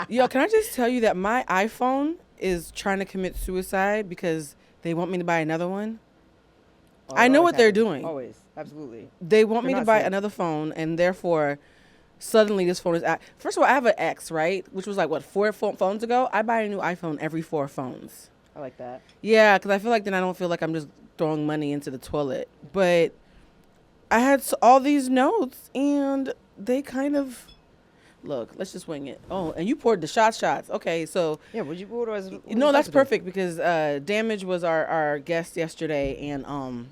Yo, can I just tell you that my iPhone is trying to commit suicide because they want me to buy another one? Oh, I it know always what they're happens. doing. Always. Absolutely. They want They're me to not buy safe. another phone, and therefore, suddenly this phone is at. First of all, I have an X, right? Which was like, what, phones ago? I buy a new iPhone every 4 phones. I like that. Yeah, because I feel like then I don't feel like I'm just throwing money into the toilet. But I had all these notes, and they kind of. Look, let's just wing it. Oh, and you poured the shots. Okay, so. Yeah, what was No, that's perfect because Damage was our guest yesterday, and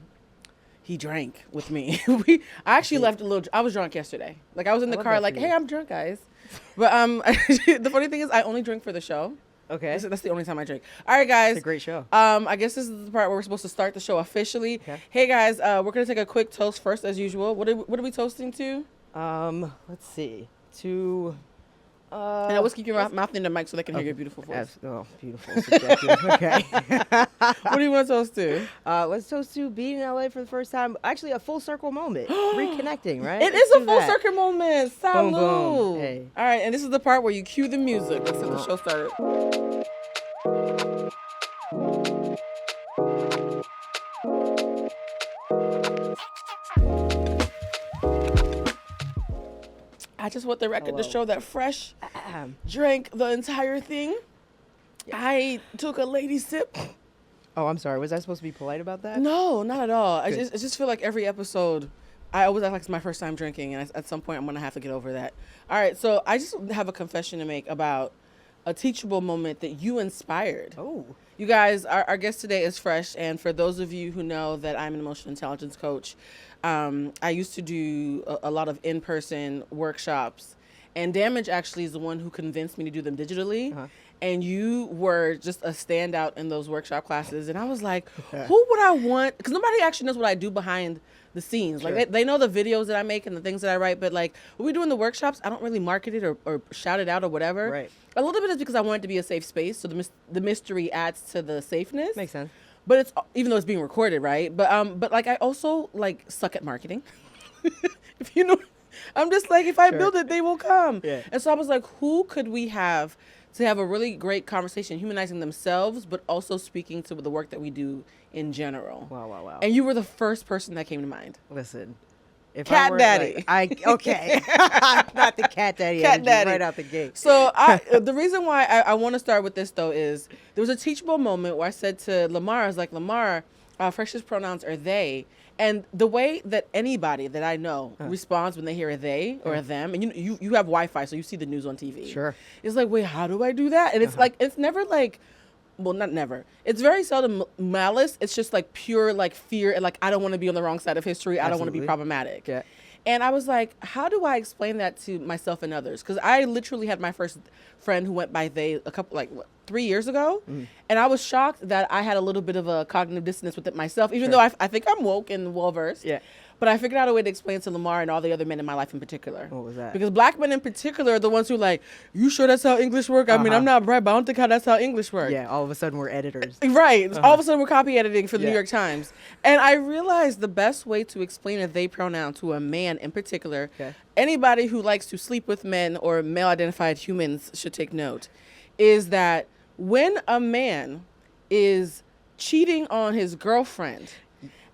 he drank with me. I actually left a little. I was drunk yesterday. Like I was in the car, like, hey, I'm drunk, guys. But the funny thing is, I only drink for the show. Okay. That's the only time I drink. All right, guys. It's a great show. I guess this is the part where we're supposed to start the show officially. Okay. Hey, guys, we're gonna take a quick toast first, as usual. What are we toasting to? Let's see. To. And always keep your mouth in the mic so they can hear your beautiful voice. Oh, beautiful. Subjective. Okay. What do you want to toast to? Let's toast to being in LA for the first time. Actually, a full circle moment. Reconnecting, right? It is a full circle moment. Salud. Boom, boom. Hey. All right, and this is the part where you cue the music. Let's get the show started. I just want the record to show that Fresh drank the entire thing. I took a lady sip. Oh, I'm sorry. Was I supposed to be polite about that? No, not at all. I just feel like every episode, I always act like it's my first time drinking, and at some point I'm going to have to get over that. All right, so I just have a confession to make about a teachable moment that you inspired. Oh. You guys, our guest today is Fresh, and for those of you who know that I'm an emotional intelligence coach, I used to do a lot of in-person workshops, and Damage actually is the one who convinced me to do them digitally. Uh-huh. And you were just a standout in those workshop classes. And I was like, who would I want? Because nobody actually knows what I do behind the scenes. Sure. Like they know the videos that I make and the things that I write. But like when we do in the workshops, I don't really market it or shout it out or whatever. Right. A little bit is because I want it to be a safe space. So the mystery adds to the safeness. Makes sense. But it's, even though it's being recorded, right? But like I also like suck at marketing. If you know, I'm just like, if I build it, they will come. Yeah. And so I was like, who could we have to have a really great conversation, humanizing themselves, but also speaking to the work that we do in general. Wow. And you were the first person that came to mind. Listen. If Cat daddy. Okay. Not the cat daddy. Cat daddy. Right out the gate. So the reason why I want to start with this, though, is there was a teachable moment where I said to Lamar, I was like, Lamar, Fresh's pronouns are they. And the way that anybody that I know responds when they hear a they or a them, and you have Wi-Fi, so you see the news on TV. Sure. It's like, wait, how do I do that? And it's like, it's never like, well, not never. It's very seldom malice. It's just like pure like fear and like, I don't want to be on the wrong side of history. I don't want to be problematic. Yeah. And I was like, how do I explain that to myself and others? Because I literally had my first friend who went by they 3 years ago. Mm. And I was shocked that I had a little bit of a cognitive dissonance with it myself, even though I think I'm woke and well-versed. Yeah. But I figured out a way to explain to Lamar and all the other men in my life in particular. What was that? Because black men in particular are the ones who like, you sure that's how English work? I mean, I'm not bright, but I don't think that's how English works. Yeah, all of a sudden we're editors. Right. All of a sudden we're copy editing for the New York Times. And I realized the best way to explain a they pronoun to a man in particular, anybody who likes to sleep with men or male-identified humans should take note, is that when a man is cheating on his girlfriend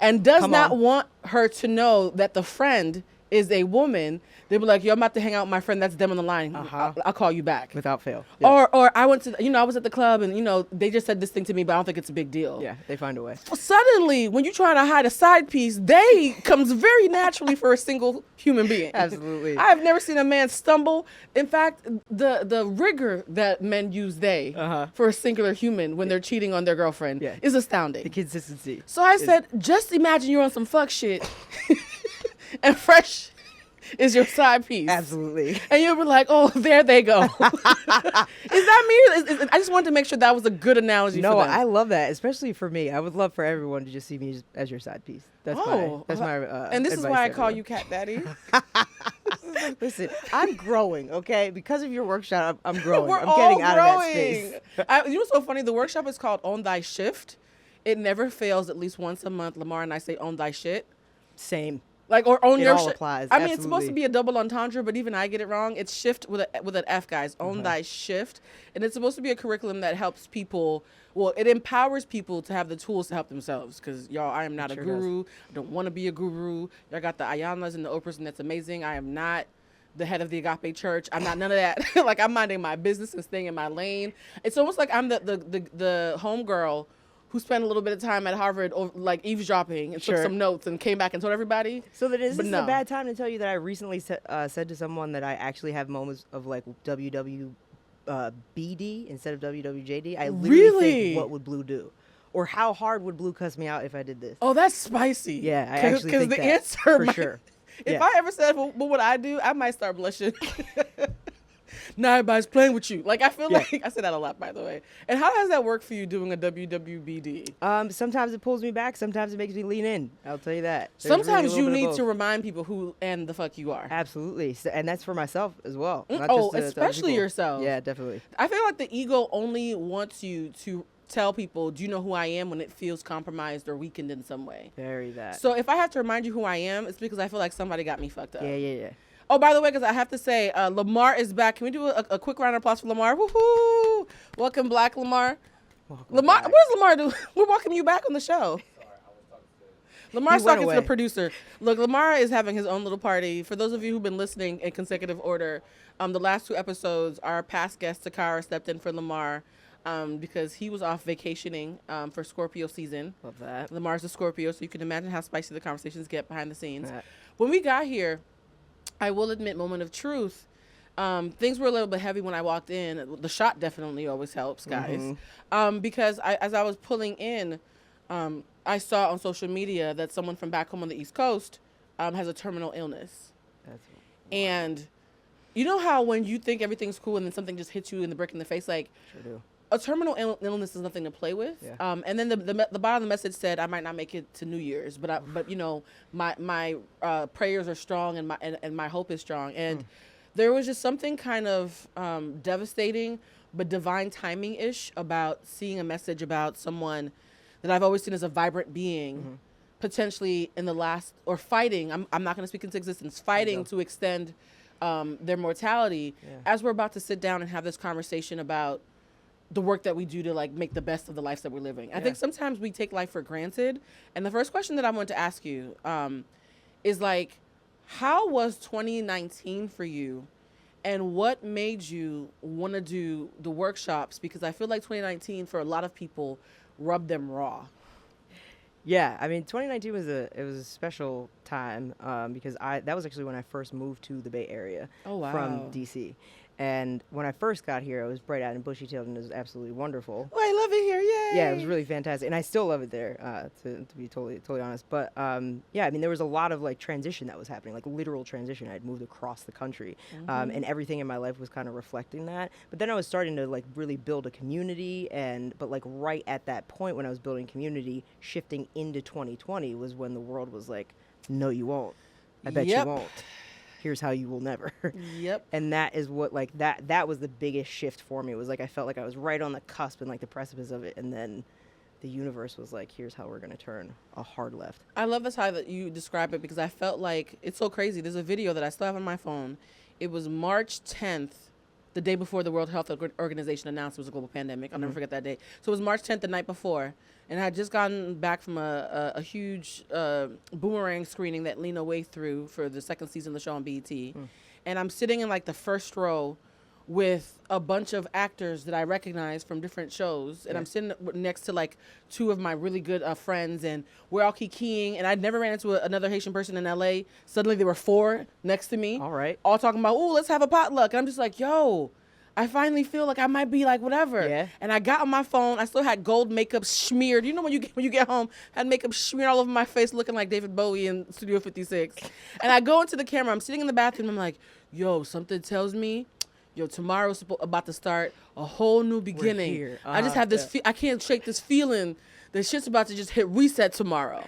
and does not want her to know that the friend is a woman, they'll be like, yo, I'm about to hang out with my friend. That's them on the line. I'll call you back. Without fail. Yeah. Or I went to, I was at the club and, they just said this thing to me, but I don't think it's a big deal. Yeah, they find a way. Well, suddenly, when you're trying to hide a side piece, they comes very naturally for a single human being. Absolutely. I have never seen a man stumble. In fact, the rigor that men use for a singular human when they're cheating on their girlfriend is astounding. The consistency. So I said, just imagine you're on some fuck shit and Fresh is your side piece. Absolutely. And you were like, oh, there they go. Is that me? I just wanted to make sure that was a good analogy for them. No, I love that, especially for me. I would love for everyone to just see me as your side piece. That's my and this is why I call you Cat Daddy. Listen, I'm growing, okay? Because of your workshop, I'm growing. We're I'm all getting out growing. of that space. What's so funny? The workshop is called Own Thy Shift. It never fails. At least once a month, Lamar and I say, own thy shit. Same. Like, or own It your all shit. applies, I mean, it's supposed to absolutely. be a double entendre, but even I get it wrong. It's shift with an F, guys. Own thy shift. And it's supposed to be a curriculum that helps people. Well, it empowers people to have the tools to help themselves. Because, y'all, I am not a sure guru. I don't want to be a guru. Y'all got the Ayanas and the Oprahs, and that's amazing. I am not the head of the Agape Church. I'm not none of that. Like, I'm minding my business and staying in my lane. It's almost like I'm the homegirl who spent a little bit of time at Harvard, like eavesdropping, and took some notes and came back and told everybody. So that is But this no. a bad time to tell you that I recently said to someone that I actually have moments of like BD instead of WWJD. I literally Really? think, what would Blue do? Or how hard would Blue cuss me out if I did this? Oh, that's spicy. Yeah, I actually think the that, answer for might, sure. If Yeah. I ever said what would I do, I might start blushing. Now everybody's playing with you. Like, I feel like I said that a lot, by the way. And how does that work for you doing a WWBD? Sometimes it pulls me back. Sometimes it makes me lean in. I'll tell you that. There's really a Sometimes little you bit of need both. to remind people who and the fuck you are. Absolutely, and that's for myself as well. Not Oh, just to other especially people. yourself. Yeah, definitely. I feel like the ego only wants you to tell people, do you know who I am, when it feels compromised or weakened in some way. Very that. So if I have to remind you who I am, it's because I feel like somebody got me fucked up. Yeah. Oh, by the way, because I have to say, Lamar is back. Can we do a quick round of applause for Lamar? Woohoo! Welcome, Black Lamar. Lamar, what does Lamar do? We're welcoming you back on the show. Lamar's He went talking to the away. producer. Look, Lamar is having his own little party. For those of you who've been listening in consecutive order, the last 2 episodes, our past guest, Takara, stepped in for Lamar because he was off vacationing for Scorpio season. Love that. Lamar's a Scorpio, so you can imagine how spicy the conversations get behind the scenes. Right. When we got here, I will admit, moment of truth, things were a little bit heavy when I walked in. The shot definitely always helps, guys. Because as I was pulling in, I saw on social media that someone from back home on the East Coast has a terminal illness. And you know how when you think everything's cool and then something just hits you in the brick in the face, like, Sure do. a terminal illness is nothing to play with. Yeah. And then the bottom of the message said I might not make it to New Year's, but you know, my prayers are strong and my hope is strong. And there was just something kind of devastating but divine timing-ish about seeing a message about someone that I've always seen as a vibrant being, potentially in the last, or fighting, I'm not going to speak into existence, fighting to extend their mortality, as we're about to sit down and have this conversation about the work that we do to like make the best of the lives that we're living. I think sometimes we take life for granted. And the first question that I want to ask you is like, how was 2019 for you? And what made you want to do the workshops? Because I feel like 2019 for a lot of people rubbed them raw. Yeah, I mean, 2019 was a special time because that was actually when I first moved to the Bay Area from DC. And when I first got here, I was bright eyed and bushy tailed, and it was absolutely wonderful. Oh, I love it here! Yay! Yeah, it was really fantastic, and I still love it there. To be totally honest, but yeah, I mean, there was a lot of like transition that was happening, like literal transition. I'd moved across the country, and everything in my life was kind of reflecting that. But then I was starting to like really build a community, but like right at that point when I was building community, shifting into 2020 was when the world was like, "No, you won't. I bet you won't. Here's how you will never." Yep. And that is what like that was the biggest shift for me. It was like I felt like I was right on the cusp and like the precipice of it, and then the universe was like, here's how we're going to turn a hard left. I love this how that you describe it, because I felt like it's so crazy. There's a video that I still have on my phone. It was March 10th, the day before the World Health Organization announced it was a global pandemic. I'll never forget that day. So it was March 10th, the night before. And I had just gotten back from a huge Boomerang screening that Lena Waithe threw for the second season of the show on BET. And I'm sitting in like the first row with a bunch of actors that I recognize from different shows. And I'm sitting next to like 2 of my really good friends, and we're all kikiing. And I'd never ran into another Haitian person in LA. Suddenly there were 4 next to me. All right. All talking about, "Ooh, let's have a potluck." And I'm just like, yo, I finally feel like I might be like whatever. Yeah. And I got on my phone. I still had gold makeup smeared. You know when you get home, I had makeup smeared all over my face, looking like David Bowie in Studio 56. And I go into the camera. I'm sitting in the bathroom. I'm like, yo, something tells me, tomorrow's about to start a whole new beginning. here. I just have this. I can't shake this feeling that shit's about to just hit reset tomorrow.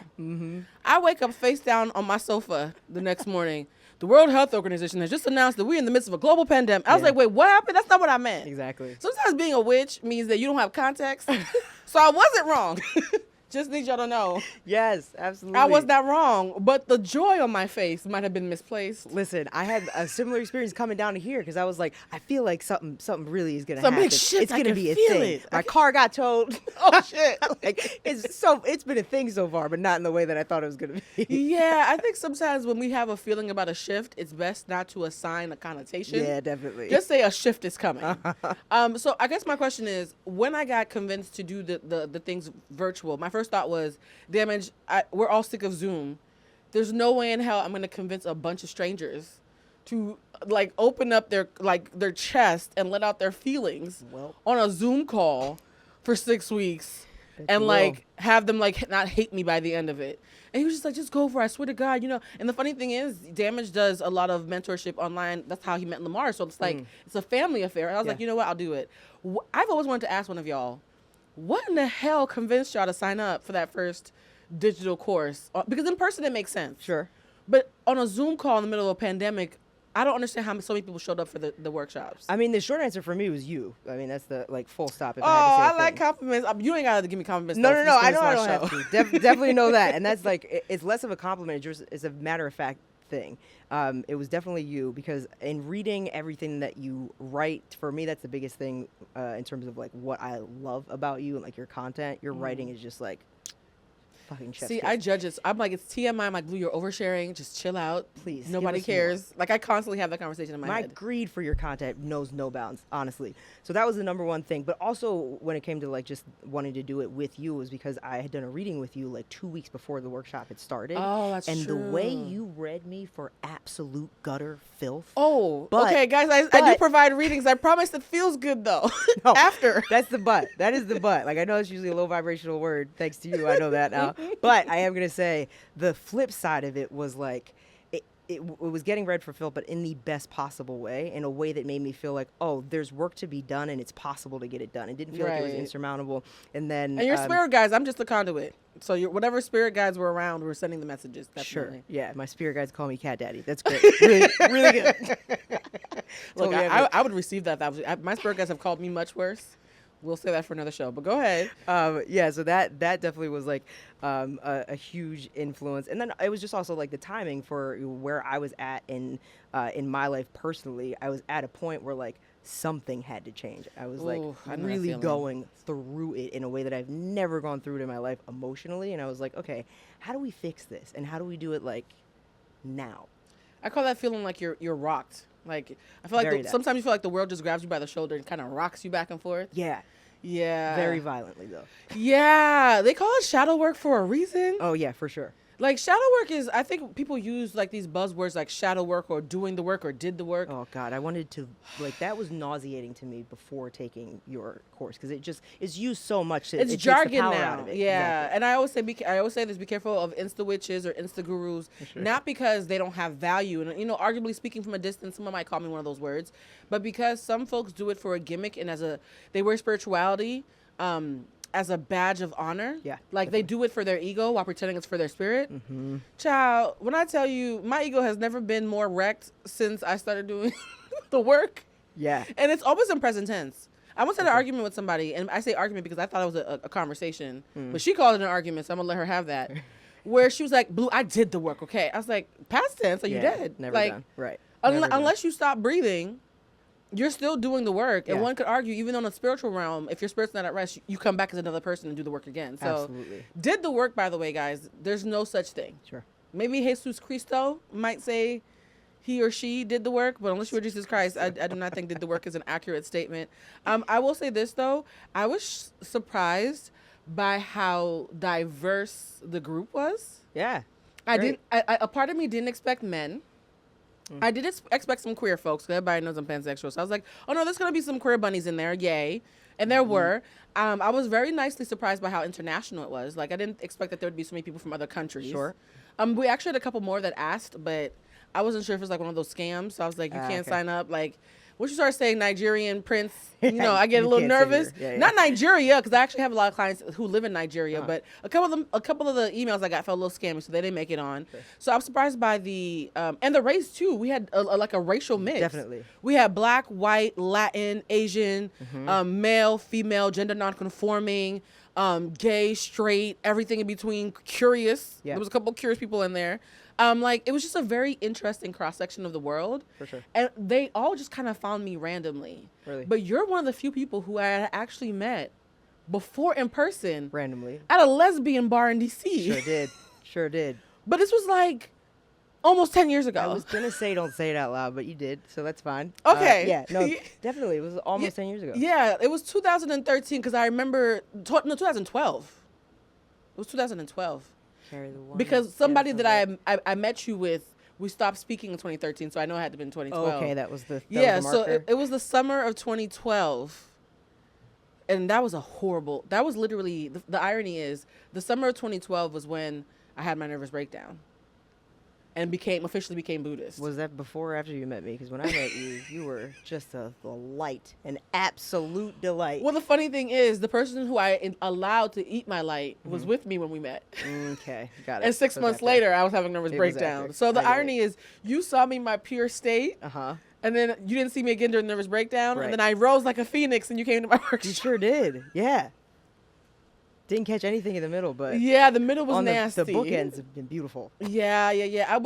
I wake up face down on my sofa the next morning. The World Health Organization has just announced that we're in the midst of a global pandemic. I was like, wait, what happened? That's not what I meant. Exactly. Sometimes being a witch means that you don't have context. So I wasn't wrong. Just need y'all to know. Yes, absolutely. I was not wrong, but the joy on my face might have been misplaced. Listen, I had a similar experience coming down to here because I was like, I feel like something really is gonna Some happen. big shit, It's I gonna can be a feel thing. it. My car got towed. Oh shit. Like it's been a thing so far, but not in the way that I thought it was gonna be. Yeah, I think sometimes when we have a feeling about a shift, it's best not to assign a connotation. Yeah, definitely. Just say a shift is coming. So I guess my question is, when I got convinced to do the things virtual, my first thought was, damage. We're all sick of Zoom. There's no way in hell I'm going to convince a bunch of strangers to like open up their chest and let out their feelings on a Zoom call for 6 weeks and like have them like not hate me by the end of it. And he was just like, just go for it. I swear to God, you know. And the funny thing is, Damage does a lot of mentorship online. That's how he met Lamar. So it's like, it's a family affair. And I was like, you know what? I'll do it. I've always wanted to ask one of y'all, what in the hell convinced y'all to sign up for that first digital course? Because in person, it makes sense. Sure. But on a Zoom call in the middle of a pandemic, I don't understand how so many people showed up for the workshops. I mean, the short answer for me was you. I mean, that's the like full stop. If Oh, I had to say I a like thing. compliments. You ain't got to give me compliments. No, though, no, no. for I know I this don't show. have to. Definitely know that. And that's like, it's less of a compliment. It's a matter of fact thing. It was definitely you, because in reading everything that you write, for me, that's the biggest thing in terms of like what I love about you and like your content. Your writing is just like fucking chef's See, kiss. I judge it. I'm like, it's TMI. I'm like, Blue, you're oversharing. Just chill out. Please, give Nobody us more. cares. Like, I constantly have that conversation in my My head. greed for your content knows no bounds, honestly. So that was the number one thing. But also when it came to like just wanting to do it with you, was because I had done a reading with you like 2 weeks before the workshop had started. Oh, that's and true. the way you read me for absolute gutter filth. Oh, But- okay, guys. I do but- provide readings. I promise it feels good, though. No, After. That's the but. That is the but. Like, I know it's usually a low vibrational word. Thanks to you, I know that now. But I am going to say the flip side of it was like, it was getting read for filth, but in the best possible way, in a way that made me feel like, oh, there's work to be done and it's possible to get it done. It didn't feel like it was Right. insurmountable. And then And your spirit guides, I'm just the conduit. So whatever spirit guides were around, we're sending the messages. Sure. Definitely. Yeah, my spirit guides call me Cat Daddy. That's great. Really, really good. Look, Totally have it. I would receive that. My spirit guides have called me much worse. We'll say that for another show, but go ahead. Yeah, so that definitely was like a huge influence, and then it was just also like the timing for where I was at in my life personally. I was at a point where like something had to change. I was like Ooh, I know that really feeling. going through it in a way that I've never gone through it in my life emotionally, and I was like, okay, how do we fix this, and how do we do it like now? I call that feeling like you're rocked. Like, I feel Very like that. sometimes you feel like the world just grabs you by the shoulder and kind of rocks you back and forth. Yeah, Yeah. very violently though. Yeah. They call it shadow work for a reason. Oh yeah, for sure. Like, shadow work is, I think people use like these buzzwords like shadow work or doing the work or did the work. Oh God, I wanted to like that was nauseating to me before taking your course, because it's used so much. It's it takes jargon the power now. out of it. Yeah, Exactly. and I always say this: be careful of Insta witches or Insta gurus. Sure. Not because they don't have value, and arguably speaking from a distance, someone might call me one of those words, but because some folks do it for a gimmick and they wear spirituality as a badge of honor. Yeah, like they do it for their ego while pretending it's for their spirit. Mm-hmm. Child, when I tell you, my ego has never been more wrecked since I started doing the work. Yeah. And it's always in present tense. I once had an argument with somebody, and I say argument because I thought it was a conversation, but she called it an argument, so I'm gonna let her have that. Where she was like, "Blue, I did the work, okay?" I was like, "Past tense, are you Yeah, dead?" Never like, done. Right. Never done. unless you stop breathing, you're still doing the work. And Yeah. one could argue, even on the spiritual realm, if your spirit's not at rest, you come back as another person and do the work again. So, Absolutely. did the work, by the way, guys. There's no such thing. Sure. Maybe Jesus Cristo might say he or she did the work, but unless you were Jesus Christ, I do not think did the work is an accurate statement. I will say this, though. I was surprised by how diverse the group was. Yeah. I Great. didn't. A part of me didn't expect men. I did expect some queer folks, 'cause everybody knows I'm pansexual. So I was like, oh no, there's gonna be some queer bunnies in there, yay! And there were. I was very nicely surprised by how international it was. Like, I didn't expect that there would be so many people from other countries. Sure. We actually had a couple more that asked, but I wasn't sure if it was like one of those scams. So I was like, you can't Okay. sign up. Like, once you start saying Nigerian prince, I get You a little can't say nervous. your- yeah, yeah. Not Nigeria, because I actually have a lot of clients who live in Nigeria. Uh-huh. But a couple of the emails I got felt a little scammy, so they didn't make it on. Sure. So I'm surprised by the and the race too. We had like a racial mix. Definitely. We had black, white, Latin, Asian, Mm-hmm. male, female, gender nonconforming, gay, straight, everything in between, curious. Yeah. There was a couple curious people in there. Like, it was just a very interesting cross-section of the world. For sure. And they all just kind of found me randomly. Really? But you're one of the few people who I had actually met before in person. Randomly. At a lesbian bar in D.C. Sure did. Sure did. But this was like almost 10 years ago. I was going to say don't say it out loud, but you did, so that's fine. Okay. Yeah, no, definitely. It was almost 10 years ago. Yeah, it was 2013 because I remember, 2012. It was 2012. Carry the one. Because somebody that I met you with, we stopped speaking in 2013, so I know it had to be in 2012. Oh, okay, that was the so marker. it was the summer of 2012. And that was that was literally, the irony is, the summer of 2012 was when I had my nervous breakdown and officially became Buddhist. Was that before or after you met me? Because when I met you, you were just a light, an absolute delight. Well, the funny thing is, the person who I allowed to eat my light was with me when we met. Okay, got it. And 6 months later, I was having a nervous breakdown. after. So the I get irony is, you saw me in my pure state, and then you didn't see me again during the nervous breakdown, Right. and then I rose like a phoenix, and you came to my workshop. You sure did. Yeah. Didn't catch anything in the middle, but Yeah, the middle was on nasty. the bookends have been beautiful. Yeah.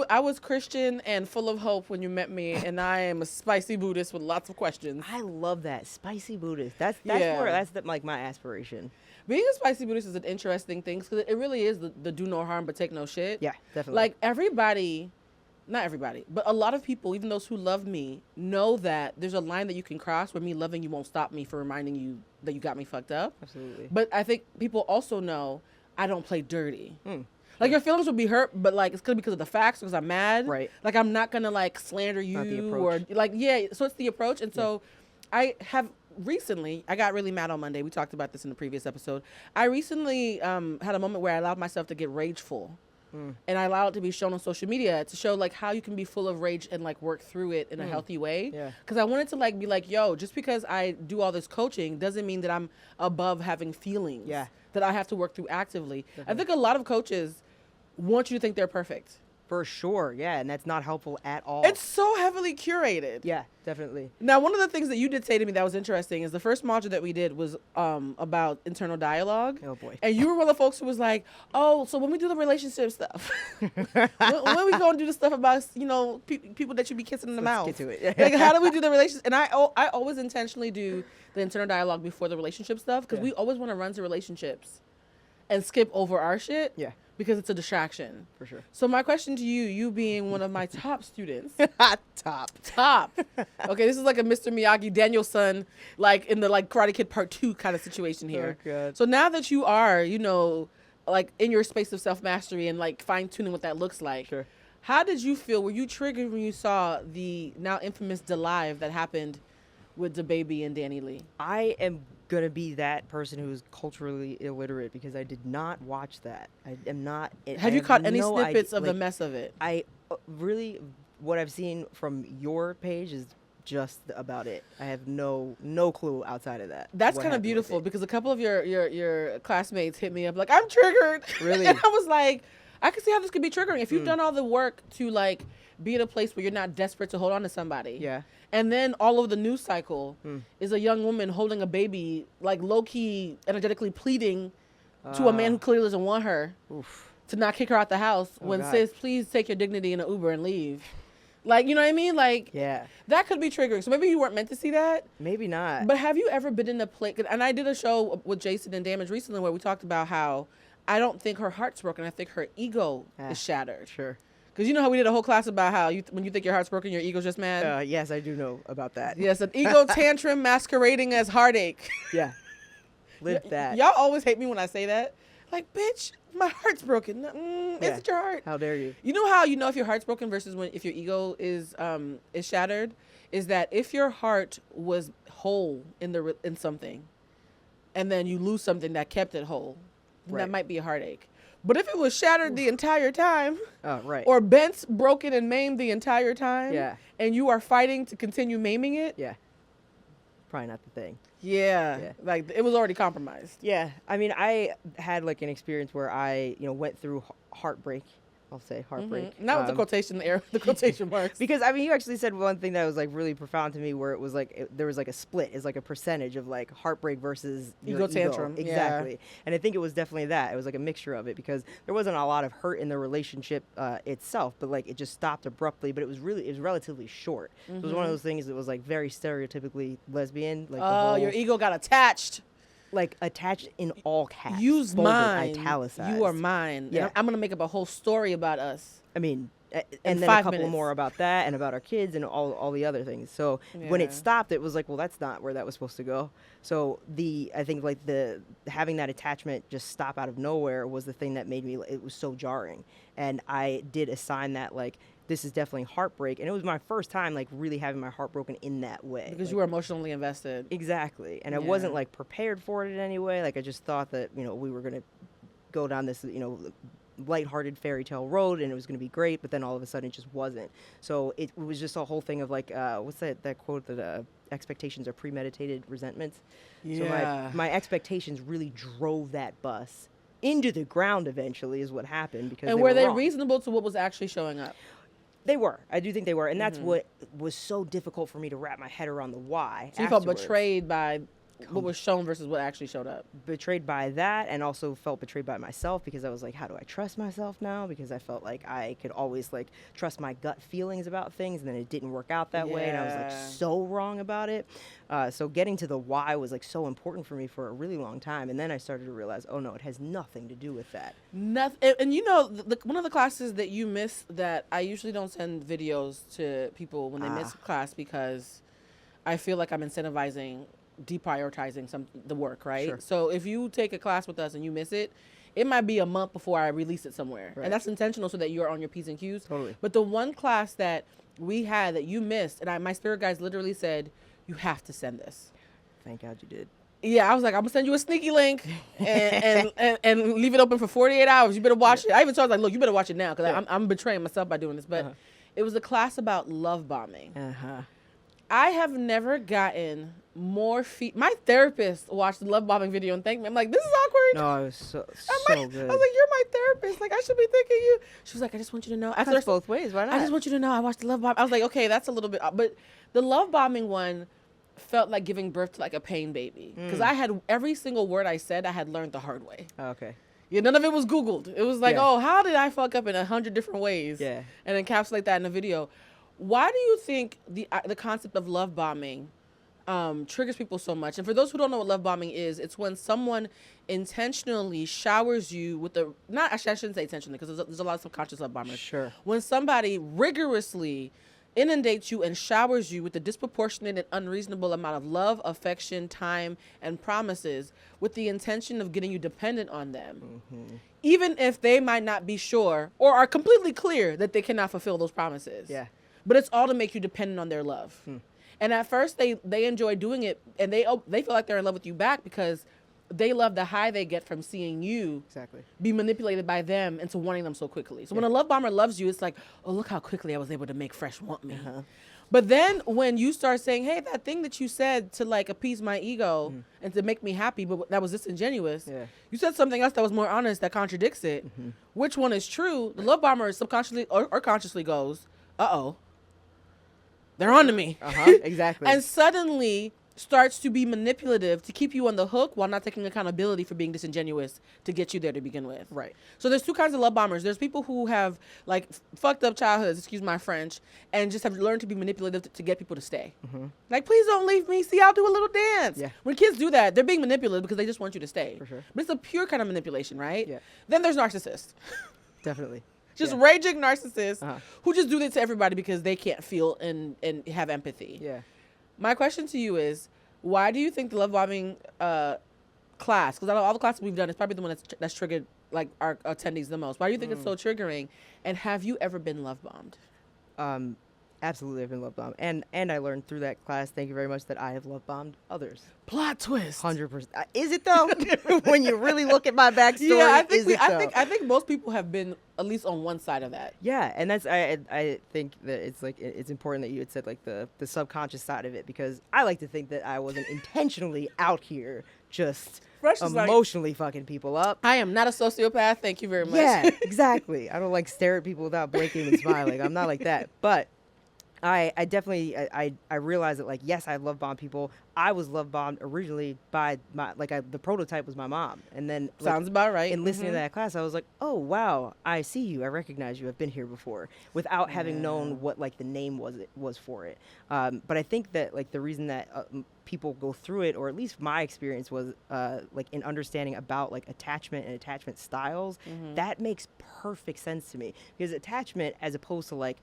I was Christian and full of hope when you met me, and I am a spicy Buddhist with lots of questions. I love that spicy Buddhist. That's Yeah. more like my aspiration. Being a spicy Buddhist is an interesting thing because it really is the do no harm but take no shit. Yeah, definitely. Like not everybody, but a lot of people, even those who love me, know that there's a line that you can cross where me loving you won't stop me from reminding you that you got me fucked up. Absolutely. But I think people also know I don't play dirty. Like, your feelings will be hurt, but like, it's gonna be because of the facts, because I'm mad. Right. Like, I'm not gonna like slander you Not the or approach. like, so it's the approach. And so I have recently, I got really mad on Monday. We talked about this in the previous episode. I recently had a moment where I allowed myself to get rageful. And I allowed it to be shown on social media to show like how you can be full of rage and like work through it in a healthy way. Yeah. Because I wanted to like be like, yo, just because I do all this coaching doesn't mean that I'm above having feelings. Yeah. That I have to work through actively. Definitely. I think a lot of coaches want you to think they're perfect. For sure, yeah, and that's not helpful at all. It's so heavily curated. Yeah, definitely. Now, one of the things that you did say to me that was interesting is the first module that we did was about internal dialogue. Oh, boy. And you were one of the folks who was like, oh, so when we do the relationship stuff, when we go and do the stuff about, people that you be kissing in the mouth. Let's get to it. Like, how do we do the relationship? And I always intentionally do the internal dialogue before the relationship stuff because we always want to run to relationships and skip over our shit. Yeah. Because it's a distraction. For sure. So my question to you being one of my top students. Top. Okay, this is like a Mr. Miyagi, Daniel-san, like in the like Karate Kid Part 2 kind of situation here. Oh, God. So now that you are, like in your space of self-mastery and like fine-tuning what that looks like, Sure. how did you feel? Were you triggered when you saw the now infamous DeLive that happened with DaBaby and Danny Lee? I am gonna be that person who's culturally illiterate because I did not watch that. I am not. Have you caught any no snippets idea, of the mess of it? I really, what I've seen from your page is just about it. I have no clue outside of that. That's what kind of happened with beautiful it. because a couple of your classmates hit me up like, I'm triggered. Really? And I was like, I can see how this could be triggering. If you've done all the work to like be in a place where you're not desperate to hold on to somebody. Yeah. And then all over the news cycle is a young woman holding a baby, like low-key, energetically pleading to a man who clearly doesn't want her to not kick her out the house when God. says, please take your dignity in an Uber and leave. Like, you know what I mean? Like, Yeah. that could be triggering. So maybe you weren't meant to see that. Maybe not. But have you ever been in a place, and I did a show with Jason and Damage recently where we talked about how I don't think her heart's broken. I think her ego is shattered. Sure. Because you know how we did a whole class about how when you think your heart's broken, your ego's just mad? Yes, I do know about that. Yes, an ego tantrum masquerading as heartache. Yeah. Live that. Y'all always hate me when I say that. Like, bitch, my heart's broken. Is it your heart? How dare you? You know how you know if your heart's broken versus if your ego is shattered? Is that if your heart was whole in something, and then you lose something that kept it whole, then that Right. might be a heartache. But if it was shattered the entire time, Oh, right. or bent, broken, and maimed the entire time, Yeah. and you are fighting to continue maiming it, Yeah. Probably not the thing. yeah, like it was already compromised. Yeah. I mean, I had like an experience where I, went through heartbreak I'll say heartbreak. Not with the the quotation marks. Because I mean, you actually said one thing that was like really profound to me, where it was like there was like a split, is like a percentage of like heartbreak versus your ego tantrum. Exactly. Yeah. And I think it was definitely that. It was like a mixture of it, because there wasn't a lot of hurt in the relationship itself, but like it just stopped abruptly. But it was relatively short. So it was one of those things that was like very stereotypically lesbian. Like Oh, your ego got attached. Like attached in all caps. Use bolded, mine. Italicized. You are mine. Yeah. And I'm gonna make up a whole story about us. I mean, In and then 5 a couple minutes. more about that and about our kids and all the other things. So when Yeah. it stopped, it was like, well, that's not where that was supposed to go. So I think like having that attachment just stop out of nowhere was the thing that made me, it was so jarring. And I did assign that like, this is definitely heartbreak. And it was my first time like really having my heart broken in that way. Because like, you were emotionally invested. Exactly. And I Yeah. wasn't like prepared for it in any way. Like I just thought that, we were going to go down this, lighthearted fairy tale road and it was going to be great, but then all of a sudden it just wasn't. So it was just a whole thing of like, what's that quote that expectations are premeditated resentments? Yeah. So my expectations really drove that bus into the ground eventually is what happened, because And were they wrong. reasonable to what was actually showing up? They were. I do think they were. And that's what was so difficult for me to wrap my head around the why. So you felt afterwards. betrayed by what was shown versus what actually showed up. Betrayed by that, and also felt betrayed by myself, because I was like, how do I trust myself now? Because I felt like I could always like trust my gut feelings about things, and then it didn't work out that way, and I was like Yeah. so wrong about it. So getting to the why was like so important for me for a really long time, and then I started to realize, oh no, it has nothing to do with that. Nothing. And one of the classes that you miss, that I usually don't send videos to people when they miss class, because I feel like I'm incentivizing deprioritizing the work, right? Sure. So if you take a class with us and you miss it, it might be a month before I release it somewhere. Right. And that's intentional so that you're on your P's and Q's. Totally. But the one class that we had that you missed, and my spirit guides literally said, you have to send this. Thank God you did. Yeah, I was like, I'm gonna send you a sneaky link and leave it open for 48 hours. You better watch it. I even told her, like, look, you better watch it now, because I'm betraying myself by doing this. But it was a class about love bombing. I have never gotten more my therapist watched the love bombing video and thanked me. I'm like, this is awkward. No, it was so I'm like, good. I was like, you're my therapist. Like, I should be thanking you. She was like, I just want you to know. After Cuts both ways. Why not? I just want you to know I watched the love bomb. I was like, okay, that's a little bit, but the love bombing one felt like giving birth to like a pain baby, because I had every single word I said I had learned the hard way. Okay. Yeah, none of it was Googled. It was like, Yeah. oh, how did I fuck up in 100 different ways? Yeah. And encapsulate that in a video. Why do you think the concept of love bombing triggers people so much? And for those who don't know what love bombing is, it's when someone intentionally showers you with I shouldn't say intentionally, because there's a lot of subconscious love bombers. Sure. When somebody rigorously inundates you and showers you with a disproportionate and unreasonable amount of love, affection, time, and promises, with the intention of getting you dependent on them, even if they might not be sure or are completely clear that they cannot fulfill those promises. Yeah. But it's all to make you dependent on their love. And at first they enjoy doing it, and they feel like they're in love with you back, because they love the high they get from seeing you Exactly. be manipulated by them into wanting them so quickly. So when a love bomber loves you, it's like, oh, look how quickly I was able to make Fresh want me. But then when you start saying, hey, that thing that you said to like appease my ego and to make me happy, but that was disingenuous, you said something else that was more honest that contradicts it. Which one is true? The love bomber subconsciously or consciously goes, uh-oh, they're on to me. Exactly. And suddenly starts to be manipulative to keep you on the hook while not taking accountability for being disingenuous to get you there to begin with. Right. So there's two kinds of love bombers. There's people who have like fucked up childhoods, excuse my French, and just have learned to be manipulative to get people to stay. Like, please don't leave me. See, I'll do a little dance. Yeah. When kids do that, they're being manipulative because they just want you to stay. For sure. But it's a pure kind of manipulation, right? Yeah. Then there's narcissists. Definitely. Just Yeah. raging narcissists who just do that to everybody because they can't feel and have empathy. Yeah. My question to you is, why do you think the love bombing class, because out of all the classes we've done, it's probably the one that's triggered like our attendees the most. Why do you think it's so triggering? And have you ever been love bombed? Absolutely, I've been love bombed, and I learned through that class. Thank you very much that I have love bombed others. Plot twist. 100%. Is it though? When you really look at my backstory, Yeah, I I think most people have been at least on one side of that. Yeah, and that's I think that it's like it's important that you had said like the subconscious side of it, because I like to think that I wasn't intentionally out here just Fresh is like, emotionally fucking people up. I am not a sociopath. Thank you very much. Yeah, exactly. I don't like stare at people without blinking and smiling. I'm not like that. But I definitely I realized that, like, yes, I love bomb people. I was love bombed originally by the prototype was my mom, and then Sounds about right. in listening to that class, I was like, oh wow, I see you, I recognize you, I've been here before, without having known what like the name was for it. But I think that like the reason that people go through it, or at least my experience was like in understanding about like attachment and attachment styles, that makes perfect sense to me, because attachment, as opposed to like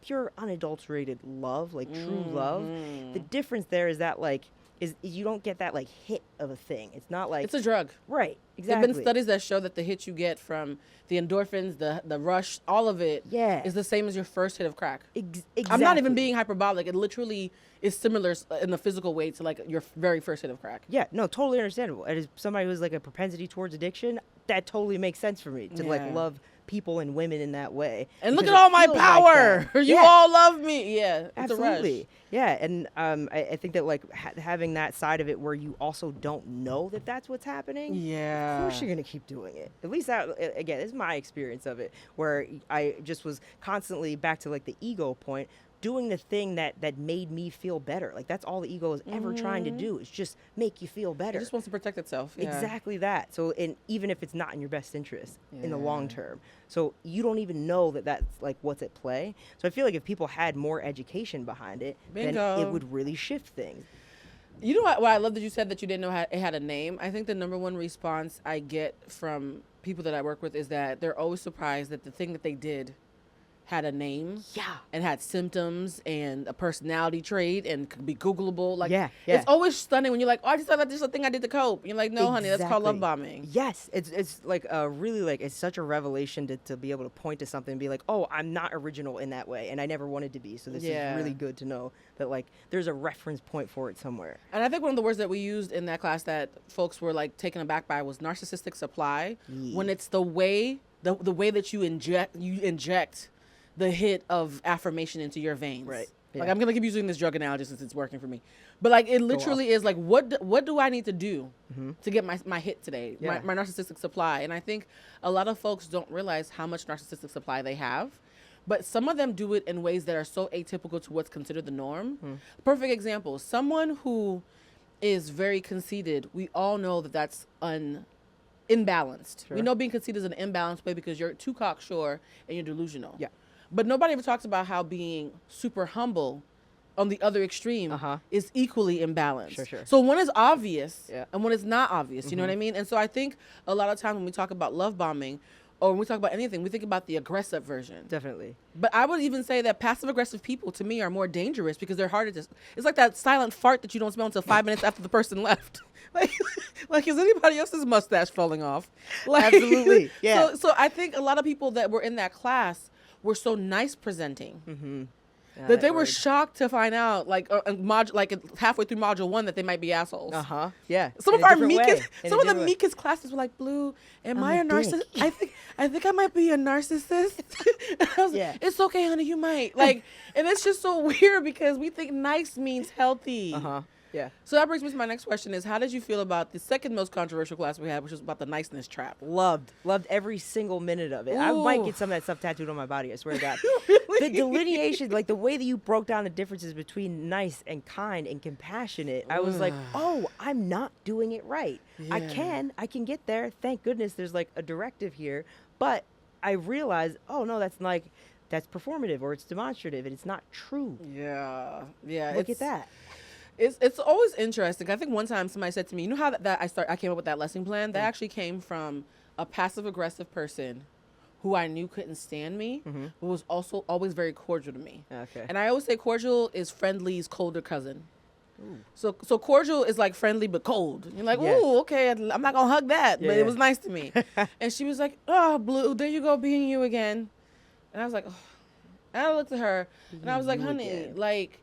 pure unadulterated love, like true love, the difference there is that like is you don't get that like hit of a thing. It's not like It's a drug. right. There Exactly. have been studies that show that the hit you get from the endorphins, the rush, all of it is the same as your first hit of crack. Exactly. I'm not even being hyperbolic. It literally is similar in the physical way to like your very first hit of crack. Yeah, no, totally understandable. And as somebody who's like a propensity towards addiction, that totally makes sense for me to like love people and women in that way. And look at because all it my feels power. Like You all love me. Yeah, it's absolutely. a rush. Yeah, and I think that like having that side of it where you also don't know that that's what's happening. Yeah. Of course you're gonna keep doing it. At least that, again, this is my experience of it, where I just was constantly back to like the ego point, doing the thing that made me feel better. Like that's all the ego is ever trying to do, is just make you feel better. It just wants to protect itself. Yeah. Exactly that. So, and even if it's not in your best interest in the long term, so you don't even know that that's like what's at play. So I feel like if people had more education behind it, then it would really shift things. You know what I love that you said that you didn't know it had a name. I think the number one response I get from people that I work with is that they're always surprised that the thing that they did had a name, and had symptoms and a personality trait and could be Googleable. Like, it's always stunning when you're like, oh, I just thought that's just a thing I did to cope. You're like, no, honey, that's called love bombing. Yes, it's like really like it's such a revelation to be able to point to something and be like, oh, I'm not original in that way, and I never wanted to be. So this is really good to know that like there's a reference point for it somewhere. And I think one of the words that we used in that class that folks were like taken aback by was narcissistic supply. When it's the way the way that you inject the hit of affirmation into your veins. Right. Yeah. Like, I'm going to keep using this drug analogy since it's working for me. But, like, it literally is like, what do I need to do to get my hit today, my narcissistic supply? And I think a lot of folks don't realize how much narcissistic supply they have. But some of them do it in ways that are so atypical to what's considered the norm. Perfect example, someone who is very conceited, we all know that that's imbalanced. We know being conceited is an imbalanced way because you're too cocksure and you're delusional. Yeah. But nobody ever talks about how being super humble on the other extreme is equally imbalanced. Sure. So one is obvious and one is not obvious. You know what I mean? And so I think a lot of times when we talk about love bombing or when we talk about anything, we think about the aggressive version. Definitely. But I would even say that passive aggressive people to me are more dangerous because they're harder to. It's like that silent fart that you don't smell until 5 minutes after the person left. Like is anybody else's mustache falling off? Like, absolutely. Yeah. So I think a lot of people that were in that class were so nice presenting that they were shocked to find out, like halfway through module 1, that they might be assholes. Yeah. Some of the meekest classes were like, Blue, am I a narcissist? I think I might be a narcissist. And I was like, it's okay, honey, you might. Like, and it's just so weird because we think nice means healthy. Yeah. So that brings me to my next question is, how did you feel about the second most controversial class we had, which was about the niceness trap? Loved every single minute of it. Ooh. I might get some of that stuff tattooed on my body, I swear to God. Really? The delineation, like the way that you broke down the differences between nice and kind and compassionate, I was like, oh, I'm not doing it right. Yeah. I can get there. Thank goodness there's like a directive here. But I realized, oh no, that's performative or it's demonstrative and it's not true. Yeah. Look at that. It's always interesting. I think one time somebody said to me, you know how I came up with that lesson plan? That actually came from a passive aggressive person who I knew couldn't stand me, but was also always very cordial to me. Okay. And I always say cordial is friendly's colder cousin. Ooh. So cordial is like friendly but cold. You're like, ooh, okay, I'm not gonna hug that, but it was nice to me. And she was like, oh, Blue, there you go, being you again. And I was like, oh. And I looked at her and I was like, You honey, again. like,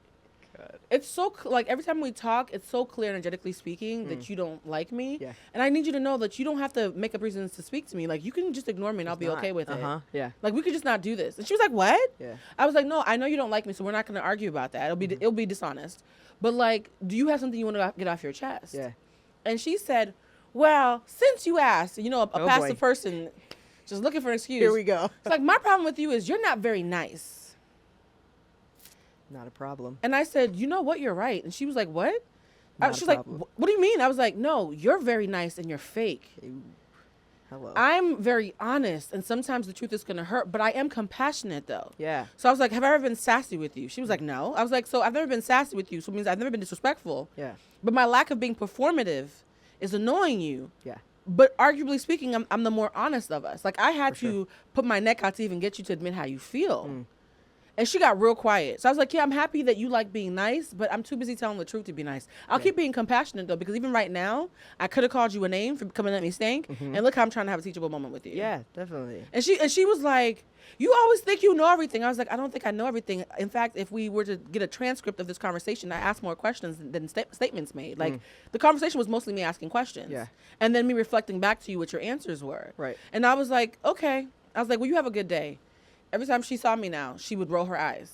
God. it's so, like, every time we talk, it's so clear, energetically speaking, that you don't like me. Yeah. And I need you to know that you don't have to make up reasons to speak to me. Like, you can just ignore me and I'll be okay with it. Yeah. Like, we could just not do this. And she was like, what? Yeah. I was like, no, I know you don't like me, so we're not going to argue about that. It'll be dishonest. But, like, do you have something you want to get off your chest? Yeah. And she said, well, since you asked, you know, a Oh, passive boy. person just looking for an excuse. Here we go. It's like, my problem with you is you're not very nice. Not a problem. And I said, you know what? You're right. And she was like, what? Not a She's like, problem. what do you mean? I was like, no, you're very nice and you're fake. Ooh. Hello. I'm very honest, and sometimes the truth is going to hurt, but I am compassionate, though. Yeah. So I was like, have I ever been sassy with you? She was like, no. I was like, so I've never been sassy with you, so it means I've never been disrespectful. Yeah. But my lack of being performative is annoying you. Yeah. But arguably speaking, I'm the more honest of us. Like, I had For to sure. put my neck out to even get you to admit how you feel. Mm. And she got real quiet. So I was like, yeah, I'm happy that you like being nice, but I'm too busy telling the truth to be nice. I'll keep being compassionate, though, because even right now, I could have called you a name for coming at me stink. And look how I'm trying to have a teachable moment with you. Yeah, definitely. And she was like, you always think you know everything. I was like, I don't think I know everything. In fact, if we were to get a transcript of this conversation, I asked more questions than statements made. Like, the conversation was mostly me asking questions. Yeah. And then me reflecting back to you what your answers were. Right. And I was like, okay. I was like, well, you have a good day. Every time she saw me now, she would roll her eyes.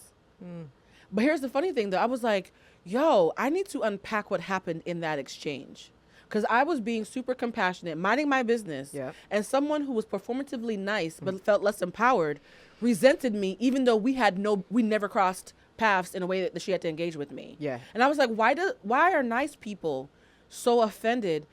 But here's the funny thing, though. I was like, yo, I need to unpack what happened in that exchange. Because I was being super compassionate, minding my business. Yeah. And someone who was performatively nice but felt less empowered resented me, even though we never crossed paths in a way that she had to engage with me. Yeah. And I was like, why are nice people so offended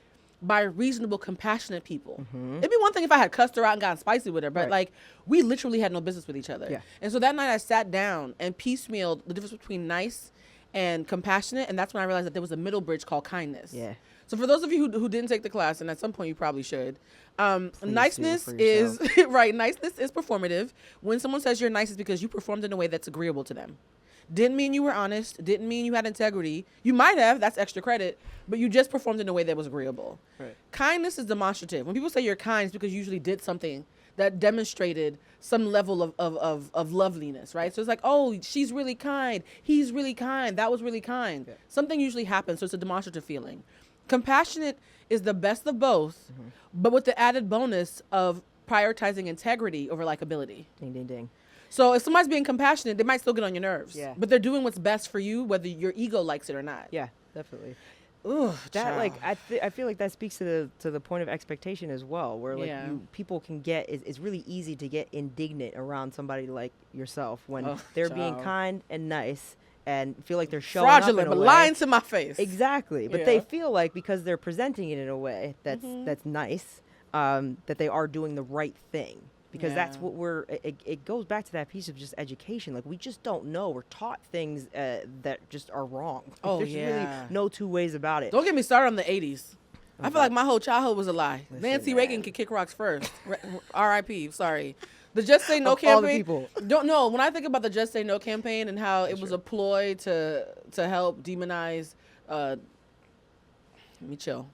by reasonable, compassionate people? It'd be one thing if I had cussed her out and gotten spicy with her, but Right. like, we literally had no business with each other. Yeah. And so that night I sat down and piecemealed the difference between nice and compassionate, and that's when I realized that there was a middle bridge called kindness. Yeah. So for those of you who didn't take the class, and at some point you probably should, niceness for is right. Niceness is performative. When someone says you're nice, it's because you performed in a way that's agreeable to them. Didn't mean you were honest. Didn't mean you had integrity. You might have. That's extra credit. But you just performed in a way that was agreeable. Right. Kindness is demonstrative. When people say you're kind, it's because you usually did something that demonstrated some level of loveliness, right? So it's like, oh, she's really kind. He's really kind. That was really kind. Yeah. Something usually happens, so it's a demonstrative feeling. Compassionate is the best of both, but with the added bonus of prioritizing integrity over likability. Ding, ding, ding. So if somebody's being compassionate, they might still get on your nerves. Yeah. But they're doing what's best for you, whether your ego likes it or not. Yeah, definitely. Ooh, That like child. I feel like that speaks to the point of expectation as well, where like Yeah. people can get it's really easy to get indignant around somebody like yourself when Oh, they're being child. kind and nice and feel like they're showing up fraudulent, in a but way. lying to my face. Exactly, but Yeah. they feel like because they're presenting it in a way that's nice, that they are doing the right thing. Because that's Yeah. what it goes back to that piece of just education. Like, we just don't know. We're taught things that just are wrong. Oh, There's yeah. really no two ways about it. Don't get me started on the 80s. I feel Okay. like my whole childhood was a lie. Listen, Nancy man. Reagan could kick rocks first. R.I.P. Sorry. The Just Say No Of all the campaign. people. Don't know. When I think about the Just Say No campaign and how it That's was true. a ploy to help demonize. Let me chill.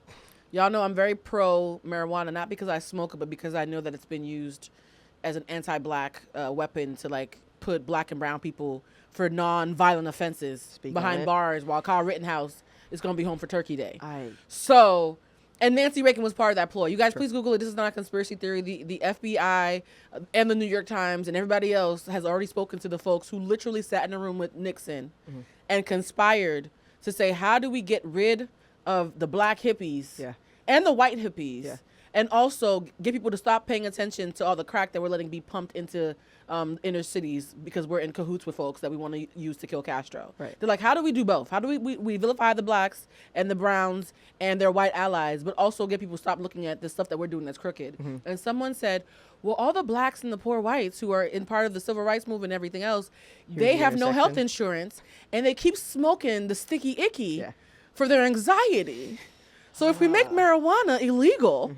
Y'all know I'm very pro marijuana, not because I smoke it, but because I know that it's been used as an anti-black weapon to like put black and brown people for non-violent offenses Speak on behind it. bars while Kyle Rittenhouse is going to be home for Turkey Day. I So, and Nancy Reagan was part of that ploy. You guys, please Google it. This is not a conspiracy theory. The FBI and the New York Times and everybody else has already spoken to the folks who literally sat in a room with Nixon and conspired to say, how do we get rid of the black hippies Yeah. and the white hippies? Yeah. And also get people to stop paying attention to all the crack that we're letting be pumped into inner cities because we're in cahoots with folks that we want to use to kill Castro. Right. They're like, how do we do both? How do we vilify the blacks and the browns and their white allies, but also get people to stop looking at the stuff that we're doing that's crooked? And someone said, well, all the blacks and the poor whites who are in part of the civil rights movement and everything else, they the have no health intersection. insurance and they keep smoking the sticky icky Yeah. for their anxiety. So if we make marijuana illegal,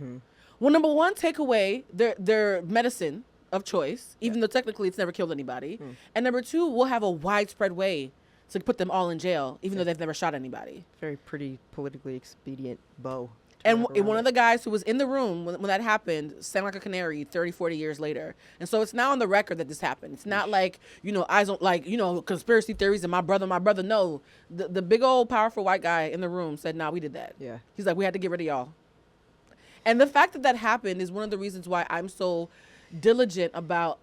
well, number one, take away their medicine of choice, even though technically it's never killed anybody. And number two, we'll have a widespread way to put them all in jail, even though they've never shot anybody. very pretty politically expedient bow And wrap around one it. of the guys who was in the room when that happened sang like a canary 30, 40 years later. And so it's now on the record that this happened. It's not like, eyes on, like, conspiracy theories and my brother. No, the big old powerful white guy in the room said, nah, we did that. Yeah. He's like, we had to get rid of y'all. And the fact that that happened is one of the reasons why I'm so diligent about,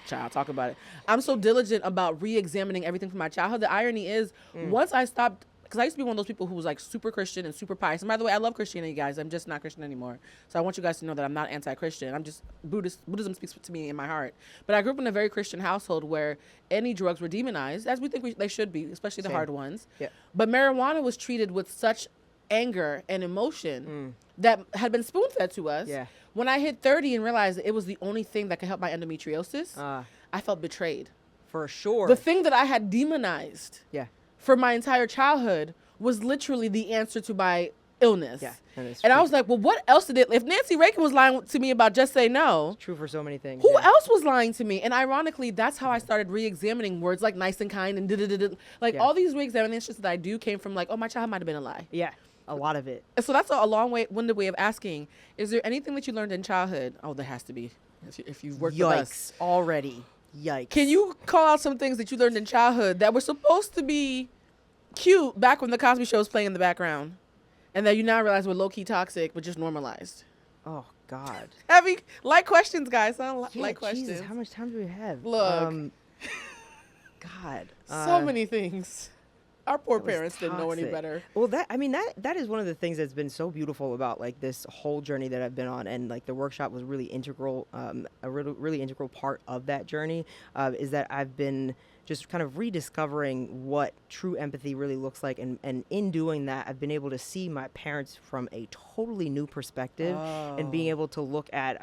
child, talk about it. I'm so diligent about re-examining everything from my childhood. The irony is, once I stopped, because I used to be one of those people who was like super Christian and super pious. And by the way, I love Christianity, guys. I'm just not Christian anymore. So I want you guys to know that I'm not anti-Christian. I'm just Buddhist. Buddhism speaks to me in my heart. But I grew up in a very Christian household where any drugs were demonized, as we think they should be, especially the hard ones. Yeah. But marijuana was treated with such anger and emotion that had been spoon-fed to us. Yeah. When I hit 30 and realized that it was the only thing that could help my endometriosis, I felt betrayed. For sure. The thing that I had demonized Yeah. for my entire childhood was literally the answer to my illness. Yeah. And I was like, well, what else did it? If Nancy Reagan was lying to me about just say no, True for so many things. who yeah. else was lying to me? And ironically, that's how I started re-examining words like nice and kind and da-da-da-da. Like all these re-examinations that I do came from like, oh, my child might have been a lie. Yeah. A lot of it. And so that's a long-winded way of asking, is there anything that you learned in childhood? Oh, there has to be. If you've worked with us. Yikes. Already. Yikes. Can you call out some things that you learned in childhood that were supposed to be cute back when the Cosby Show was playing in the background, and that you now realize were low-key toxic but just normalized? Oh, God. Heavy, light questions, guys. Light Jesus, questions. how much time do we have? Look. God. So many things. Our poor That was parents didn't know any toxic. better. Well, that is one of the things that's been so beautiful about like this whole journey that I've been on, and like the workshop was really integral, a really integral part of that journey. Is that I've been just kind of rediscovering what true empathy really looks like, and in doing that, I've been able to see my parents from a totally new perspective, and being able to look at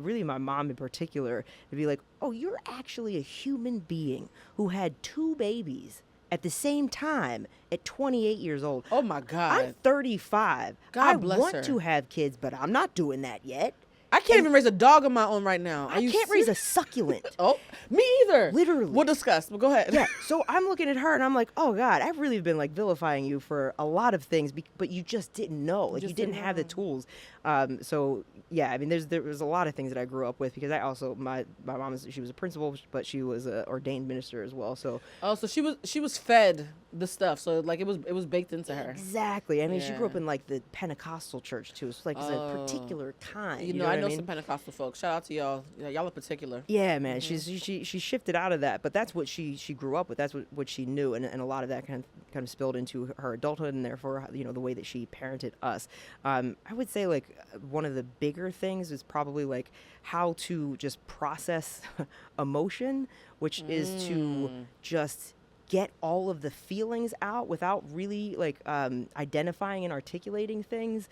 really my mom in particular, to be like, oh, you're actually a human being who had 2 babies at the same time at 28 years old. Oh my God. I'm 35. God bless I want her. to have kids, but I'm not doing that yet. I can't even raise a dog on my own right now. I can't raise a succulent. Oh, me either. Literally. We'll discuss, but go ahead. Yeah, so I'm looking at her and I'm like, oh God, I've really been like vilifying you for a lot of things, but you just didn't know. Like you didn't have the tools. So yeah, I mean, there was a lot of things that I grew up with, because I also, my mom, she was a principal, but she was an ordained minister as well. So so she was fed the stuff. So like it was baked into her. exactly. I mean, she grew up Yeah. in like the Pentecostal church too. It's like it's a particular kind. You know, what I know mean? some Pentecostal folks. Shout out to y'all. Yeah, y'all are particular. Yeah, man. She shifted out of that, but that's what she grew up with. That's what she knew, and a lot of that kind of spilled into her adulthood, and therefore the way that she parented us. I would say like one of the bigger things is probably like how to just process emotion, which is to just get all of the feelings out without really like identifying and articulating things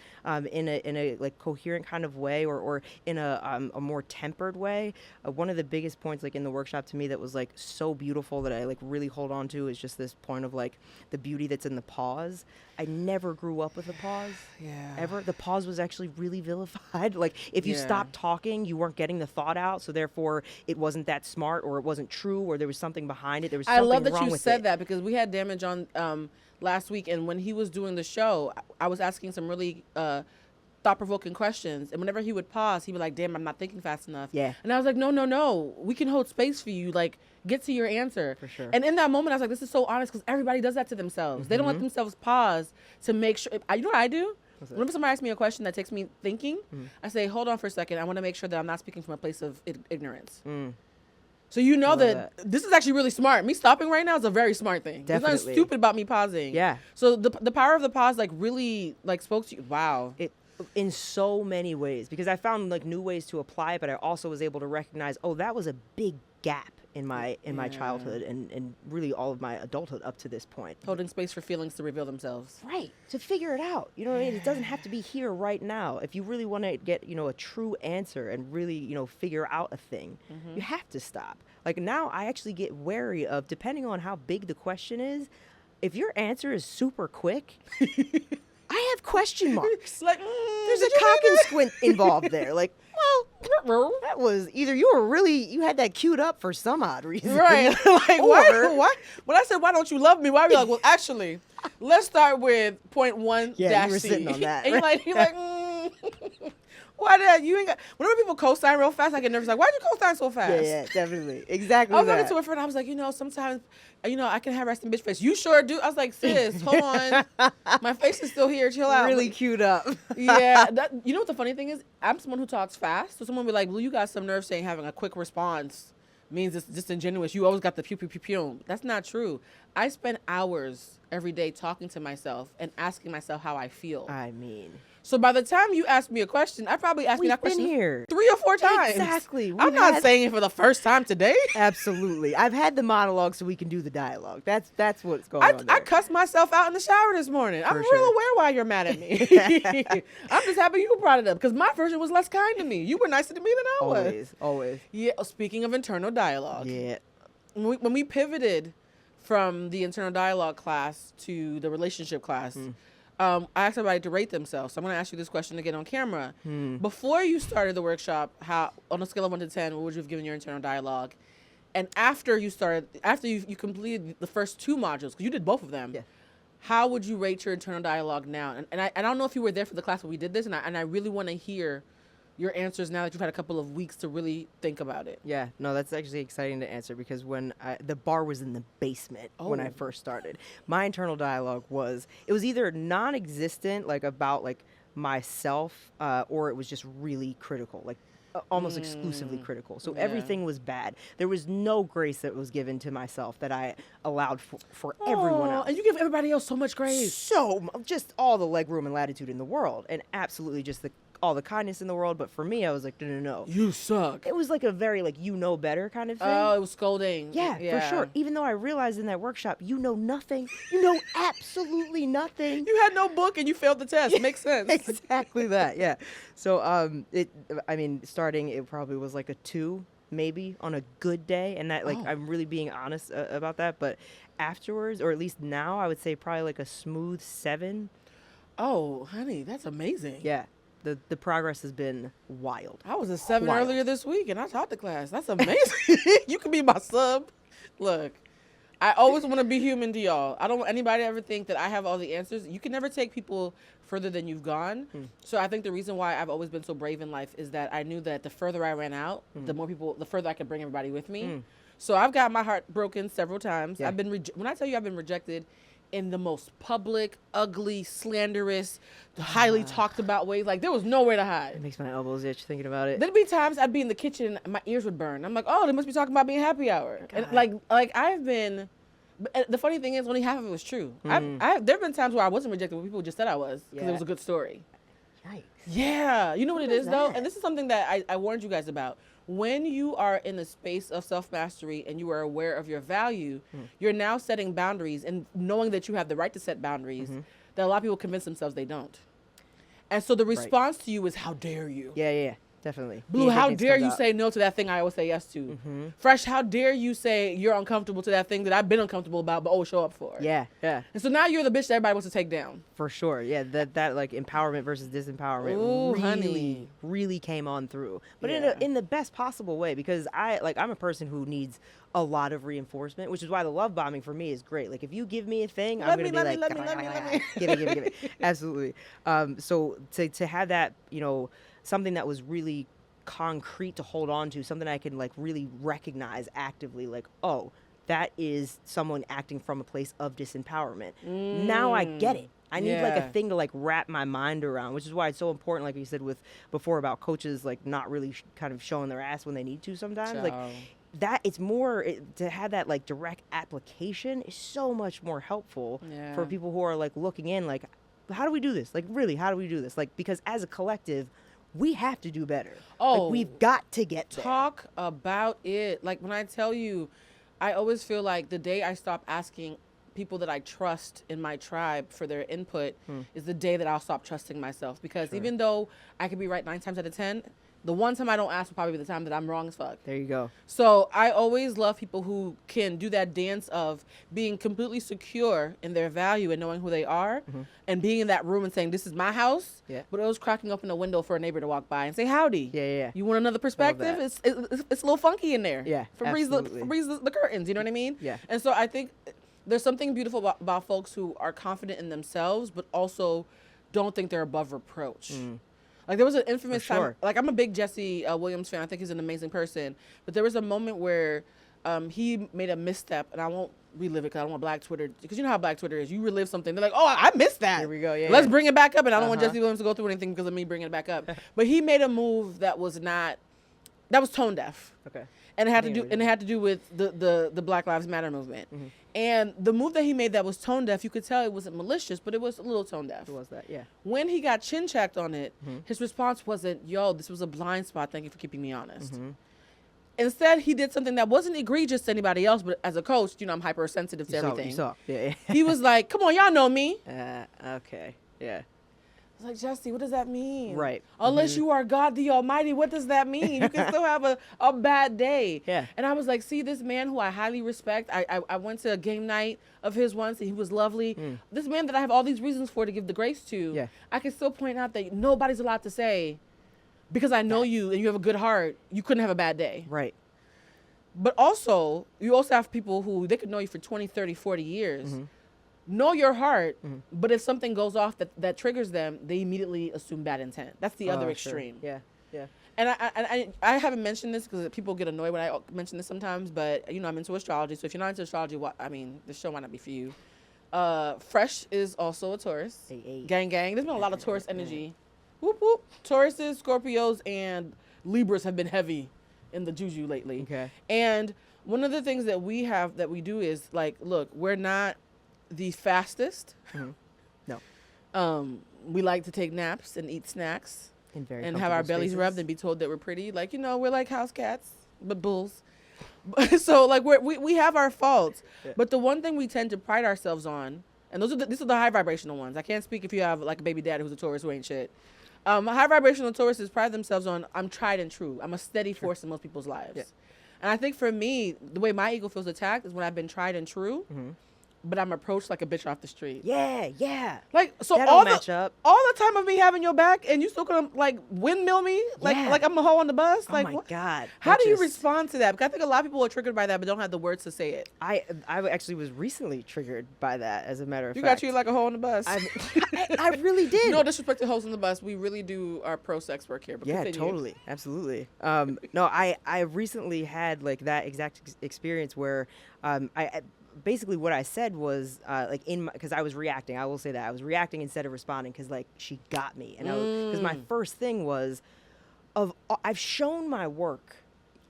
in a like coherent kind of way, or in a more tempered way. One of the biggest points like in the workshop to me that was like so beautiful that I like really hold on to is just this point of like the beauty that's in the pause. I never grew up with a pause. Yeah. Ever. The pause was actually really vilified. Like if you stopped talking, you weren't getting the thought out, so therefore it wasn't that smart, or it wasn't true, or there was something behind it. There was something I love that wrong you with said it. that, because we had Damage on last week, and when he was doing the show, I was asking some really thought-provoking questions, and whenever he would pause, he'd be like, damn, I'm not thinking fast enough. Yeah. And I was like, no, we can hold space for you, like get to your answer. For sure. And in that moment I was like, this is so honest, because everybody does that to themselves. They don't let themselves pause to make sure. You know what I do? Whenever somebody asks me a question that takes me thinking, I say, hold on for a second, I want to make sure that I'm not speaking from a place of ignorance. So you know that this is actually really smart. Me stopping right now is a very smart thing. There's nothing Definitely. stupid about me pausing. Yeah. So the power of the pause like really like spoke to you. Wow. It in so many ways, because I found like new ways to apply it, but I also was able to recognize, oh, that was a big gap in my childhood and really all of my adulthood up to this point. Holding space for feelings to reveal themselves. Right. To figure it out. You know what I mean? It doesn't have to be here right now. If you really want to get, a true answer and really, figure out a thing, you have to stop. Like now I actually get wary of, depending on how big the question is, if your answer is super quick, I have question marks. Like, There's a cock and squint involved there. Like, well, that was either you had that queued up for some odd reason. right. Like, Or- why? When I said, why don't you love me? Why are you like, well, actually, let's start with point 1 Yeah, dash you were C. sitting on that, And you're like, Why did you ain't got? Whenever people co-sign real fast, I get nervous. Like, why'd you co-sign so fast? Yeah, definitely. Exactly I was talking that. to a friend. I was like, sometimes, I can have resting bitch face. You sure do. I was like, sis, hold on. My face is still here. Chill out. Really queued up. Yeah. You know what the funny thing is? I'm someone who talks fast. So someone will be like, Blue, you got some nerve saying having a quick response means it's disingenuous. You always got the pew, pew, pew, pew. That's not true. I spend hours every day talking to myself and asking myself how I feel. I mean, so by the time you ask me a question, I probably asked me that question here 3 or 4 times. Exactly. I'm not saying it for the first time today. Absolutely. I've had the monologue so we can do the dialogue. That's what's going on there. I cussed myself out in the shower this morning. I'm sure. real aware why you're mad at me. I'm just happy you brought it up because my version was less kind to me. You were nicer to me than I was. Always. Yeah. Speaking of internal dialogue. Yeah. When we pivoted from the internal dialogue class to the relationship class, I asked everybody to rate themselves. So I'm going to ask you this question again on camera. Before you started the workshop, how on a scale of 1 to 10, what would you have given your internal dialogue? And after you completed the first 2 modules, because you did both of them, how would you rate your internal dialogue now? And I don't know if you were there for the class when we did this, and I really want to hear your answers now that you've had a couple of weeks to really think about it. Yeah, no, that's actually exciting to answer because when the bar was in the basement when I first started, my internal dialogue was either non-existent, like about like myself, or it was just really critical, like almost exclusively critical. So everything was bad. There was no grace that was given to myself that I allowed for everyone else. And you give everybody else so much grace. So just all the leg room and latitude in the world, and absolutely just all the kindness in the world. But for me, I was like, no. You suck. It was like a very like better kind of thing. Oh, it was scolding. Yeah, for sure. Even though I realized in that workshop, you know nothing. You know absolutely nothing. You had no book and you failed the test. Makes sense. Exactly that. Yeah. So starting it probably was like a 2 maybe on a good day, and that I'm really being honest about that. But afterwards, or at least now, I would say probably like a smooth 7. Oh, honey, that's amazing. Yeah. The progress has been wild. I was a 7 earlier this week, and I taught the class. That's amazing. You can be my sub. Look, I always want to be human to y'all. I don't want anybody to ever think that I have all the answers. You can never take people further than you've gone. So I think the reason why I've always been so brave in life is that I knew that the further I ran out, the further I could bring everybody with me. So I've got my heart broken several times. Yeah. When I tell you I've been rejected in the most public, ugly, slanderous, highly talked about way. Like, there was nowhere to hide. It makes my elbows itch thinking about it. There'd be times I'd be in the kitchen and my ears would burn. I'm like, oh, they must be talking about being happy hour. And like I've been, the funny thing is only half of it was true. There've been times where I wasn't rejected, where people just said I was because it was a good story. Yikes. Yeah. You know what it is, though? that? And this is something that I warned you guys about. When you are in a space of self-mastery and you are aware of your value, you're now setting boundaries and knowing that you have the right to set boundaries that a lot of people convince themselves they don't. And so the response to you is, how dare you? Yeah, definitely. Blue, how dare you say no to that thing I always say yes to? Fresh, how dare you say you're uncomfortable to that thing that I've been uncomfortable about but always show up for? Yeah. And so now you're the bitch that everybody wants to take down. For sure. Yeah, that like empowerment versus disempowerment really came on through. But in the best possible way, because I'm a person who needs a lot of reinforcement, which is why the love bombing for me is great. Like, if you give me a thing, I'm going to be like, let me. give it. Absolutely. So to have that, something that was really concrete to hold on to, something I can like really recognize actively, like, oh, that is someone acting from a place of disempowerment. Now I get it. I need like a thing to like wrap my mind around, which is why it's so important, like you said before about coaches like not really kind of showing their ass when they need to sometimes. Like that, it's more to have that like direct application is so much more helpful for people who are like looking in, like, how do we do this? Like, really, how do we do this? Like, because as a collective, we have to do better. Like, we've got to get there. Talk about it. Like, when I tell you, I always feel like the day I stop asking people that I trust in my tribe for their input is the day that I'll stop trusting myself. Because even though I could be right 9 times out of 10, the one time I don't ask will probably be the time that I'm wrong as fuck. There you go. So I always love people who can do that dance of being completely secure in their value and knowing who they are and being in that room and saying, this is my house, but it was cracking open a window for a neighbor to walk by and say, howdy. Yeah. You want another perspective? It's a little funky in there. Yeah, Breeze the curtains, you know what I mean? Yeah. And so I think there's something beautiful about folks who are confident in themselves but also don't think they're above reproach. Like there was an infamous For time. sure. Like I'm a big Jesse Williams fan. I think he's an amazing person. But there was a moment where he made a misstep, and I won't relive it because I don't want Black Twitter, because you know how Black Twitter is. You relive something, they're like, oh, I missed that. Here we go. Yeah. Let's bring it back up, and I don't want Jesse Williams to go through anything because of me bringing it back up. But he made a move that was tone deaf. Okay. And it had to do with the Black Lives Matter movement. Mm-hmm. And the move that he made that was tone deaf, you could tell it wasn't malicious, but it was a little tone deaf. It was that, yeah. When he got chin checked on it, his response wasn't, yo, this was a blind spot. Thank you for keeping me honest. Instead, he did something that wasn't egregious to anybody else, but as a coach, I'm hypersensitive to everything. You saw. Yeah. He was like, come on, y'all know me. Okay. Yeah. I was like, Jesse, what does that mean? Right. Unless you are God the Almighty, what does that mean? You can still have a bad day. Yeah. And I was like, see, this man who I highly respect, I went to a game night of his once, and he was lovely. This man that I have all these reasons for to give the grace to, I can still point out that nobody's allowed to say, because I know you and you have a good heart, you couldn't have a bad day. Right. But also, you also have people who, they could know you for 20, 30, 40 years, know your heart, but if something goes off that triggers them, they immediately assume bad intent. That's the other extreme. Sure. Yeah. And I haven't mentioned this because people get annoyed when I mention this sometimes, but I'm into astrology. So if you're not into astrology, the show might not be for you. Fresh is also a Taurus. Hey. Gang. There's been a lot of Taurus energy. Whoop whoop. Tauruses, Scorpios, and Libras have been heavy in the juju lately. Okay. And one of the things that we do is like, look, we're not the fastest. No. We like to take naps and eat snacks and have our bellies rubbed and be told that we're pretty. Like, we're like house cats, but bulls. So like we have our faults. Yeah. But the one thing we tend to pride ourselves on, and these are the high vibrational ones. I can't speak if you have like a baby daddy who's a Taurus who ain't shit. High vibrational Tauruses pride themselves on, I'm tried and true. I'm a steady force in most people's lives. Yeah. And I think for me, the way my ego feels attacked is when I've been tried and true, but I'm approached like a bitch off the street. Yeah. Like, so that all don't match up. All the time of me having your back, and you still gonna like windmill me, like I'm a hoe on the bus. Oh like, my God. How do you respond to that? Because I think a lot of people are triggered by that, but don't have the words to say it. I actually was recently triggered by that, as a matter of fact. You got treated like a hoe on the bus. I really did. No disrespect to hoes on the bus. We really do our pro sex work here. But continue. Totally, absolutely. No, I recently had like that exact experience where I basically what I said was because I was reacting. I will say that I was reacting instead of responding because like she got me, and because my first thing was I've shown my work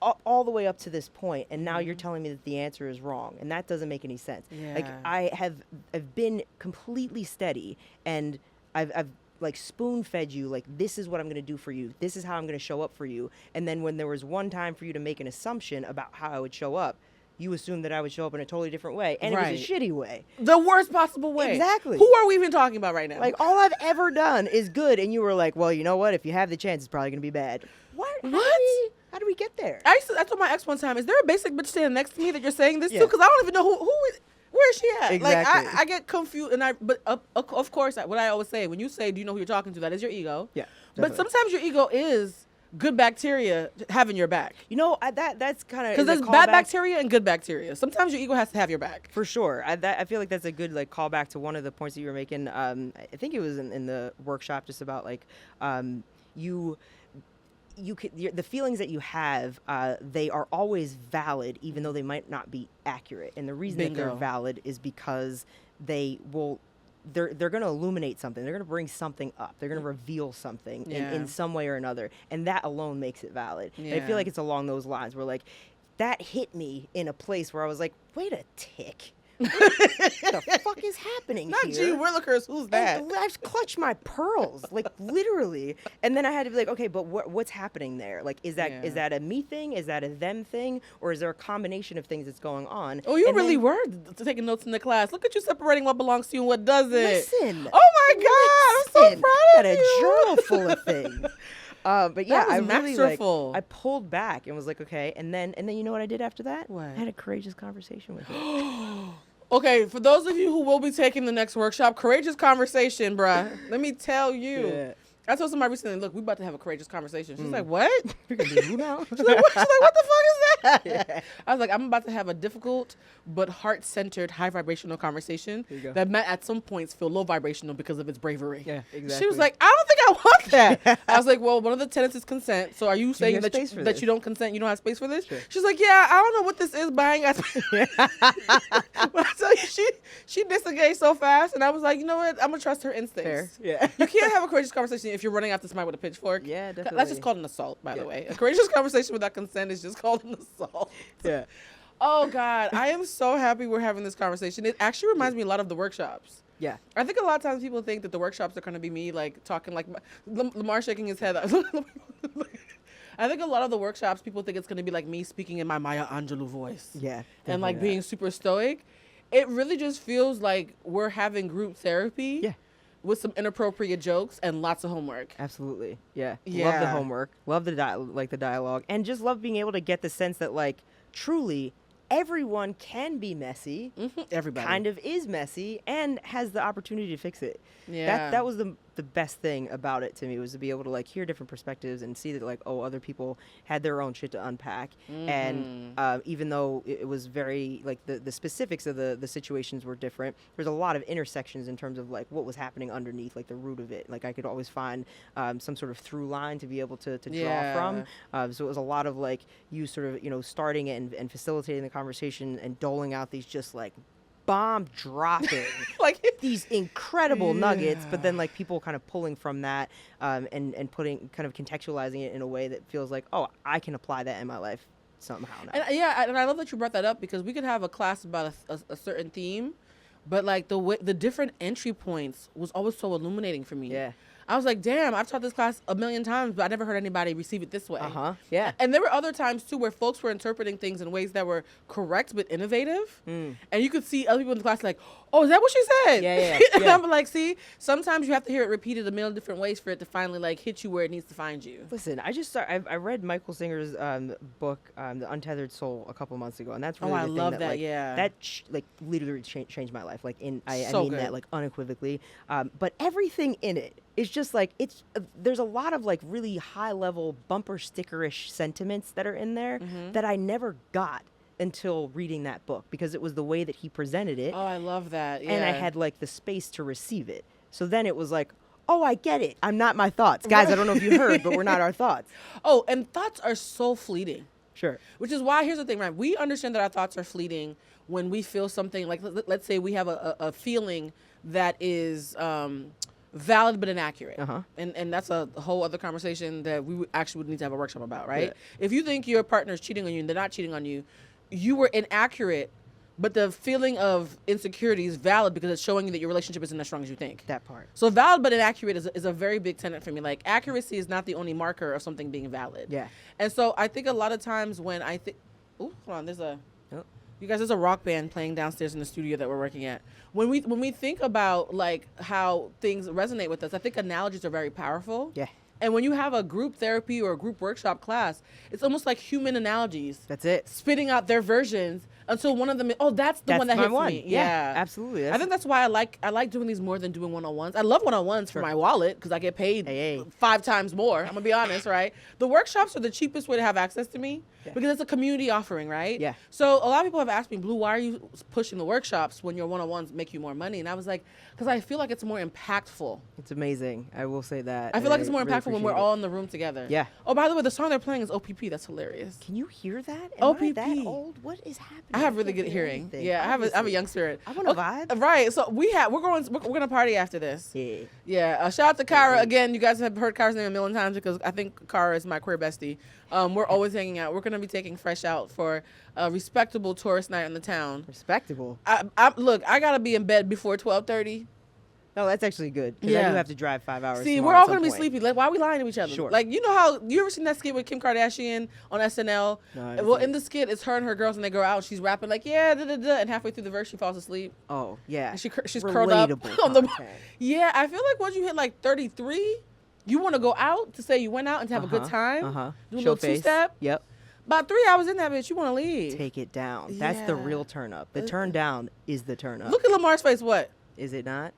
all the way up to this point, and now you're telling me that the answer is wrong, and that doesn't make any sense. Yeah. Like I've been completely steady, and I've like spoon fed you, like, this is what I'm going to do for you. This is how I'm going to show up for you. And then when there was one time for you to make an assumption about how I would show up, you assumed that I would show up in a totally different way. And it was a shitty way. The worst possible way. Exactly. Who are we even talking about right now? Like, all I've ever done is good. And you were like, well, you know what? If you have the chance, it's probably going to be bad. What? How do we get there? I told my ex one time, is there a basic bitch standing next to me that you're saying this to? Because I don't even know where is she at? Exactly. Like, I get confused, but of course, what I always say, when you say, do you know who you're talking to, that is your ego. Yeah. But sometimes your ego is good bacteria having your back. That's kind of... Because there's bad bacteria and good bacteria. Sometimes your ego has to have your back. For sure. I feel like that's a good like callback to one of the points that you were making. I think it was in the workshop, just about like the feelings that you have, they are always valid, even though they might not be accurate. And the reason that they're valid is because they're going to illuminate something. They're going to bring something up. They're going to reveal something in some way or another. And that alone makes it valid. Yeah. And I feel like it's along those lines where like that hit me in a place where I was like, wait a tick. What the fuck is happening Not here? Not G. Willikers. Who's that? And I clutched my pearls, like literally. And then I had to be like, okay, but what's happening there? Like, is that a me thing? Is that a them thing? Or is there a combination of things that's going on? Oh, you really were taking notes in the class. Look at you separating what belongs to you and what doesn't. Listen. Oh my God, I'm so proud of you. Got a journal full of things. But yeah, I really masterful. I pulled back and was like, okay. And then you know what I did after that? What? I had a courageous conversation with her. Okay, for those of you who will be taking the next workshop, courageous conversation, bruh. Let me tell you. Yeah. I told somebody recently, look, we about to have a courageous conversation. She's like, what? You're going to do who now? She's like, what the fuck is that? Yeah. I was like, I'm about to have a difficult but heart-centered, high vibrational conversation that might at some points feel low vibrational because of its bravery. Yeah, exactly. She was like, I don't think I want that. I was like, well, one of the tenets is consent. So are you saying have that space for that this? you don't consent? You don't have space for this? Sure. She's like, yeah, I don't know what this is, but I ain't got space. But I tell you, she disengaged so fast, and I was like, you know what? I'm gonna trust her instincts. Fair. Yeah. You can't have a courageous conversation if you're running after somebody with a pitchfork. Yeah, definitely. That's just called an assault, by the way. A courageous conversation without consent is just called an assault. Yeah. Oh God, I am so happy we're having this conversation. It actually reminds me a lot of the workshops. Yeah. I think a lot of times people think that the workshops are going to be me like talking like Lamar shaking his head. I think a lot of the workshops people think it's going to be like me speaking in my Maya Angelou voice. Yeah. And like definitely being super stoic. It really just feels like we're having group therapy. Yeah. With some inappropriate jokes and lots of homework. Absolutely. Yeah. Love the Yeah. homework. Love the the dialogue, and just love being able to get the sense that like truly everyone can be messy. Everybody. Kind of is messy and has the opportunity to fix it. Yeah. That was the best thing about it to me, was to be able to like hear different perspectives and see that like, oh, other people had their own shit to unpack. And even though it was very like the specifics of the situations were different, there's a lot of intersections in terms of like what was happening underneath, like the root of it. Like I could always find some sort of through line to be able to draw from. So it was a lot of like you sort of, you know, starting it and facilitating the conversation and doling out these just like bomb dropping like these incredible nuggets, but then like people kind of pulling from that and putting kind of contextualizing it in a way that feels like, oh, I can apply that in my life somehow now. And and I love that you brought that up, because we could have a class about a certain theme, but like the different entry points was always so illuminating for me. Yeah. I was like, damn, I've taught this class a million times, but I never heard anybody receive it this way. Yeah. And there were other times too where folks were interpreting things in ways that were correct but innovative. And you could see other people in the class like, oh, is that what she said? Yeah. And I'm like, see, sometimes you have to hear it repeated a million different ways for it to finally like hit you where it needs to find you. Listen, I read Michael Singer's book, The Untethered Soul, a couple months ago, and that's really I the thing love that that, like, yeah. that like literally changed my life. Like I So mean good. that like unequivocally. But everything in it is just like there's a lot of like really high level bumper stickerish sentiments that are in there that I never got until reading that book, because it was the way that he presented it. Oh, I love that. Yeah. And I had like the space to receive it. So then it was like, oh, I get it. I'm not my thoughts. Guys, I don't know if you heard, but we're not our thoughts. Oh, and thoughts are so fleeting. Sure. Which is why, here's the thing, right? We understand that our thoughts are fleeting when we feel something, like let's say we have a feeling that is valid but inaccurate. And that's a whole other conversation that we actually would need to have a workshop about, right? Yeah. If you think your partner is cheating on you and they're not cheating on you, you were inaccurate, but the feeling of insecurity is valid because it's showing you that your relationship isn't as strong as you think. That part. So valid but inaccurate is a very big tenet for me. Like, accuracy is not the only marker of something being valid. Yeah. And so I think a lot of times when I think, hold on, there's you guys, there's a rock band playing downstairs in the studio that we're working at. When we think about like how things resonate with us, I think analogies are very powerful. Yeah. And when you have a group therapy or a group workshop class, it's almost like human analogies. That's it. Spitting out their versions until one of them, that's the one that my hits one. me. Yeah, absolutely. I think that's why I like doing these more than doing one-on-ones. I love one-on-ones for my wallet because I get paid 5 times more. I'm gonna be honest, right? The workshops are the cheapest way to have access to me because it's a community offering, right? Yeah. So a lot of people have asked me, Blue, why are you pushing the workshops when your one-on-ones make you more money? And I was like, because I feel like it's more impactful. It's amazing. I will say that. I feel like it's more really impactful when we're appreciate all in the room together. Yeah. Oh, by the way, the song they're playing is OPP. That's hilarious. Can you hear that? Am I that OPP. old? What is happening? I have really can't good hear hearing. anything, Yeah, I have a obviously. young spirit. I want to vibe. Right. So we're gonna party after this. Yeah. Yeah. Shout out to Kara again. You guys have heard Kara's name a million times because I think Kara is my queer bestie. We're always hanging out. We're gonna be taking Fresh out for a respectable tourist night in the town. Respectable. Look, I gotta be in bed before 12:30. No, that's actually good. Because I Yeah. do have to drive 5 hours. See, tomorrow we're at all some gonna be point. sleepy. Like, why are we lying to each other? Sure. Like, you know how you ever seen that skit with Kim Kardashian on SNL? No, I haven't Well, seen in the skit, it's her and her girls, and they go out. And she's rapping like, yeah, da da da, and halfway through the verse, she falls asleep. Oh, yeah. And she's curled up Relatable on the. content. Yeah, I feel like once you hit like 33, you want to go out to say you went out and to have a good time. Do a Show little face. two-step. Yep. About 3 hours in that bitch, you want to leave. Take it down. That's the Yeah. real turn up. The turn down is the turn up. Look at Lamar's face. What? Is it not?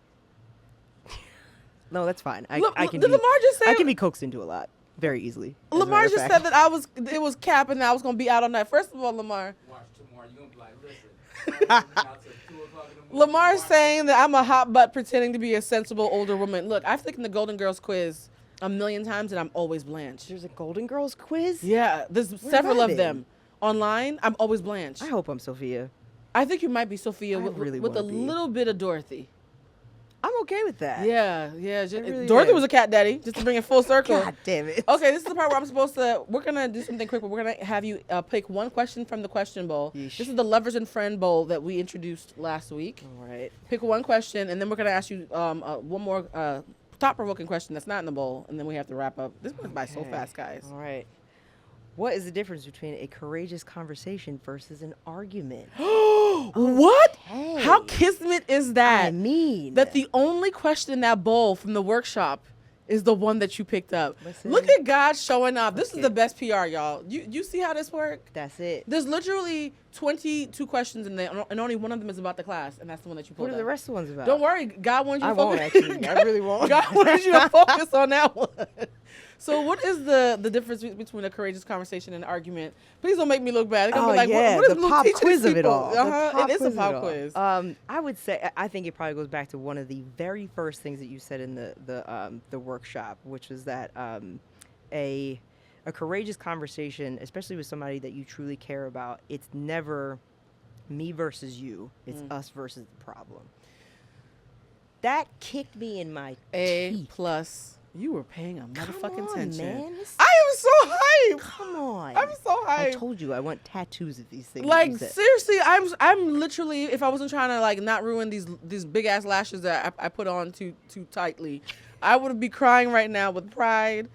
No, that's fine. I can did be, Lamar just say? I can be coaxed into a lot very easily. as a Lamar matter of just fact. said that it was cap and I was gonna be out on that. First of all, Lamar. Watch tomorrow. You gonna be like, listen. I'm out till 2 o'clock in the morning. Lamar's Watch saying that I'm a hot butt pretending to be a sensible older woman. Look, I've taken the Golden Girls quiz a million times, and I'm always blanched. There's a Golden Girls quiz? Yeah, there's Where several have I of them online. I'm always blanched. I hope I'm Sophia. I think you might be Sophia I with, really with a wanna be. little bit of Dorothy. I'm okay with that. Yeah. really Dorothy am. was a cat daddy, just to bring it full circle. God damn it. Okay, this is the part where we're going to do something quick, but we're going to have you pick one question from the question bowl. Yeesh. This is the Lovers and Friend Bowl that we introduced last week. All right. Pick one question, and then we're going to ask you one more thought-provoking question that's not in the bowl, and then we have to wrap up. This went by so Okay. fast, guys. All right. What is the difference between a courageous conversation versus an argument? What? Hey. How kismet is that? I mean. That the only question in that bowl from the workshop is the one that you picked up. Listen. Look at God showing up. This is Okay. the best PR, y'all. You see how this works? That's it. There's literally 22 questions in there, and only one of them is about the class, and that's the one that you pulled What are the up. rest of the ones about? Don't worry, God wants you I to focus. won't actually. I really won't. God wants you to focus on that one. So what is the difference between a courageous conversation and an argument? Please don't make me look bad. They're gonna Oh be like, yeah, what is the Blue pop teaching quiz these of it people? all. The pop It is a quiz of pop it all. quiz. I would say I think it probably goes back to one of the very first things that you said in the workshop, which was that a courageous conversation, especially with somebody that you truly care about, it's never me versus you. It's us versus the problem. That kicked me in my teeth. A+. You were paying a motherfucking Come on, attention. man. I am so hyped. Come on. I'm so I hyped. told you I want tattoos of these things. Like you said. seriously, I'm literally, if I wasn't trying to like not ruin these big ass lashes that I put on too tightly, I would be crying right now with pride.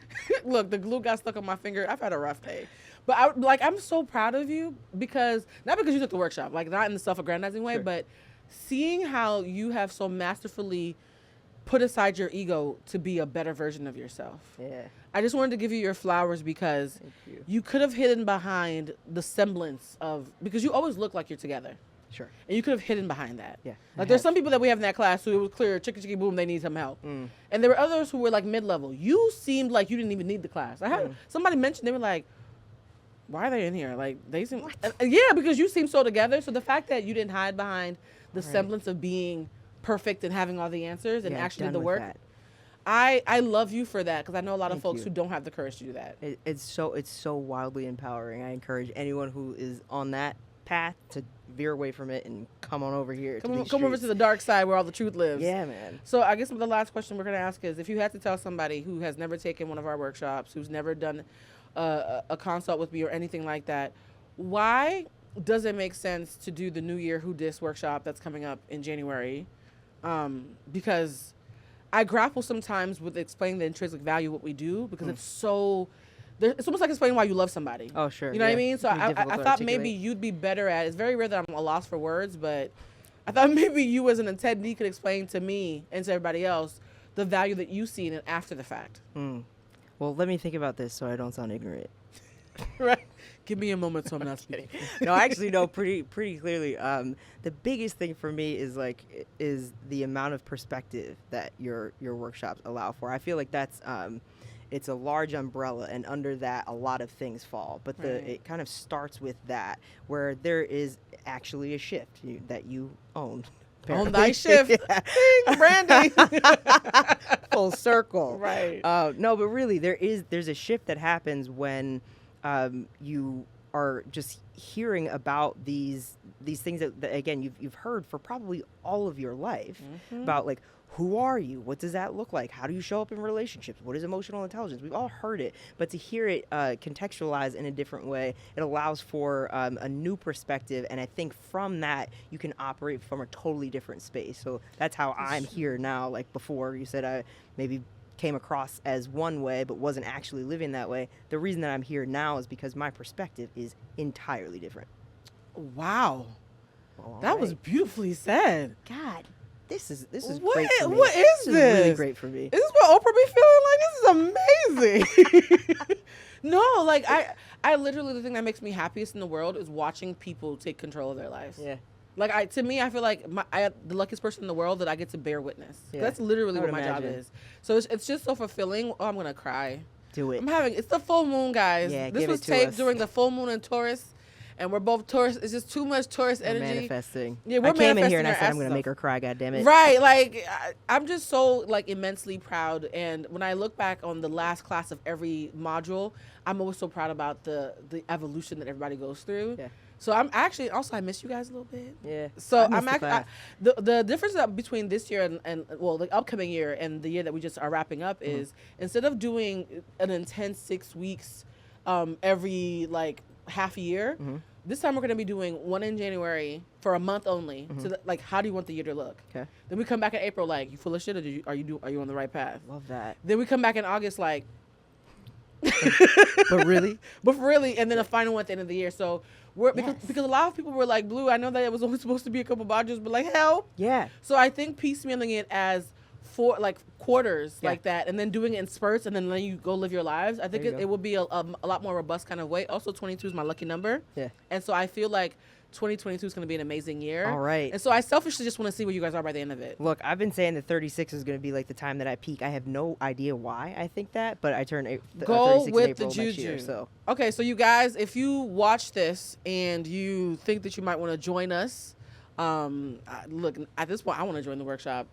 Look, the glue got stuck on my finger. I've had a rough day, but I'm so proud of you because not because you took the workshop, like not in the self-aggrandizing way, Sure. but seeing how you have so masterfully put aside your ego to be a better version of yourself. Yeah. I just wanted to give you your flowers because Thank you. you could have hidden behind the semblance of, because you always look like you're together. Sure. And you could have hidden behind that. Yeah, I Like there's have. some people that we have in that class who it was clear, chicka chicka boom, they need some help. And there were others who were like mid-level. You seemed like you didn't even need the class. I had somebody mentioned, they were like, why are they in here? Like they seem, yeah, because you seem so together. So the fact that you didn't hide behind the semblance of being perfect and having all the answers and Yeah, actually did done the with work. that. I love you for that because I know a lot of Thank folks you. who don't have the courage to do that. It's so wildly empowering. I encourage anyone who is on that path to veer away from it and come on over here. Come over to the dark side where all the truth lives. Yeah, man. So I guess the last question we're going to ask is, if you had to tell somebody who has never taken one of our workshops, who's never done a consult with me or anything like that, why does it make sense to do the New Year Who Dis workshop that's coming up in January? Because I grapple sometimes with explaining the intrinsic value of what we do because it's so... It's almost like explaining why you love somebody. Oh, sure. You know what I yeah. mean? So It can be I difficult to thought maybe articulate. you'd be better at. It's very rare that I'm a loss for words, but I thought maybe you as an attendee could explain to me and to everybody else the value that you see in it after the fact. Well, let me think about this so I don't sound ignorant. Right? Give me a moment so I'm not speaking. No, actually, no. Pretty clearly. The biggest thing for me is the amount of perspective that your workshops allow for. I feel like that's it's a large umbrella, and under that, a lot of things fall. But it kind of starts with that, where there is actually a shift that you own. On thy shift. Yeah. Ding, branding. Full circle. Right. No, but really, there's a shift that happens when you are just hearing about these things that again you've heard for probably all of your life about, like, who are you? What does that look like? How do you show up in relationships? What is emotional intelligence? We've all heard it, but to hear it contextualized in a different way, it allows for a new perspective. And I think from that, you can operate from a totally different space. So that's how I'm here now. Like before, you said I maybe came across as one way, but wasn't actually living that way. The reason that I'm here now is because my perspective is entirely different. Wow. All That was right. beautifully said. God. This is What great for me. what is This is really this? great for me. Is this what Oprah be feeling like? This is amazing. No, like I literally, the thing that makes me happiest in the world is watching people take control of their lives. Yeah. Like to me, I feel like I am the luckiest person in the world that I get to bear witness. Yeah, That's literally I what would my job imagine. is. So it's just so fulfilling. Oh, I'm gonna cry. Do it. It's the full moon, guys. Yeah, This give was it to taped us. during the full moon in Taurus. and we're both tourists. It's just too much tourist We're energy. manifesting. Yeah, we're I came in here and I manifesting said our I'm gonna asses make her cry. God damn it. Right, like I'm just so like immensely proud, and when I look back on the last class of every module, I'm always so proud about the evolution that everybody goes through. Yeah. So I'm actually also I miss you guys a little bit. Yeah. So I missed I'm the actually class. the difference between this year and well the upcoming year and the year that we just are wrapping up is instead of doing an intense 6 weeks every like half a year. This time we're gonna be doing one in January for a month only. So like, how do you want the year to look? Okay. Then we come back in April like, you full of shit, or are you on the right path? Love that. Then we come back in August like, But really? but really, and then a final one at the end of the year. So we're because a lot of people were like, Blue, I know that it was only supposed to be a couple modules, but like hell. Yeah. So I think piecemealing it as like quarters like that, and then doing it in spurts, and then letting you go live your lives. I think it will be a lot more robust kind of way. Also, 22 is my lucky number. Yeah. And so I feel like 2022 is going to be an amazing year. All right. And so I selfishly just want to see where you guys are by the end of it. Look, I've been saying that 36 is going to be like the time that I peak. I have no idea why I think that, but I turn Go 36 with in April the next year, juju. so. Okay, so you guys, if you watch this and you think that you might want to join us, look, at this point, I want to join the workshop.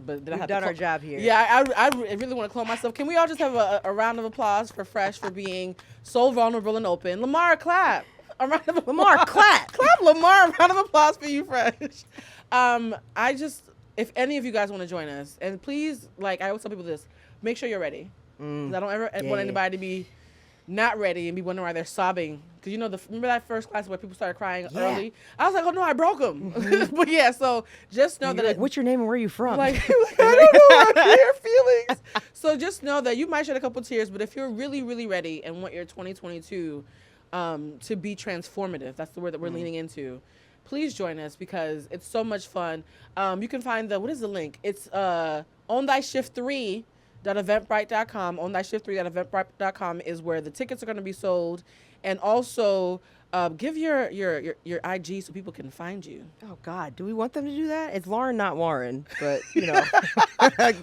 But then I We've have done to our job here. Yeah, I really want to clone myself. Can we all just have a round of applause for Fresh for being so vulnerable and open? Lamar, clap. A round of applause. Lamar, clap. Clap, Lamar. A round of applause for you, Fresh. If any of you guys want to join us, and please, like I always tell people this, make sure you're ready. 'Cause I don't ever want anybody to be not ready and be wondering why they're sobbing. Because remember that first class where people started crying early? I was like, oh no, I broke them. But yeah, so just know You're that like, what's your name and where are you from? like I don't know, your feelings. So just know that you might shed a couple tears, but if you're really, really ready and want your 2022 to be transformative, that's the word that we're leaning into, please join us because it's so much fun. You can find what is the link? It's onthishift3.eventbrite.com. onthishift3.eventbrite.com is where the tickets are going to be sold, and also give your IG so people can find you. Oh God, do we want them to do that? It's Lauren, not Warren, but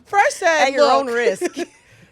Fresh said, at your own risk.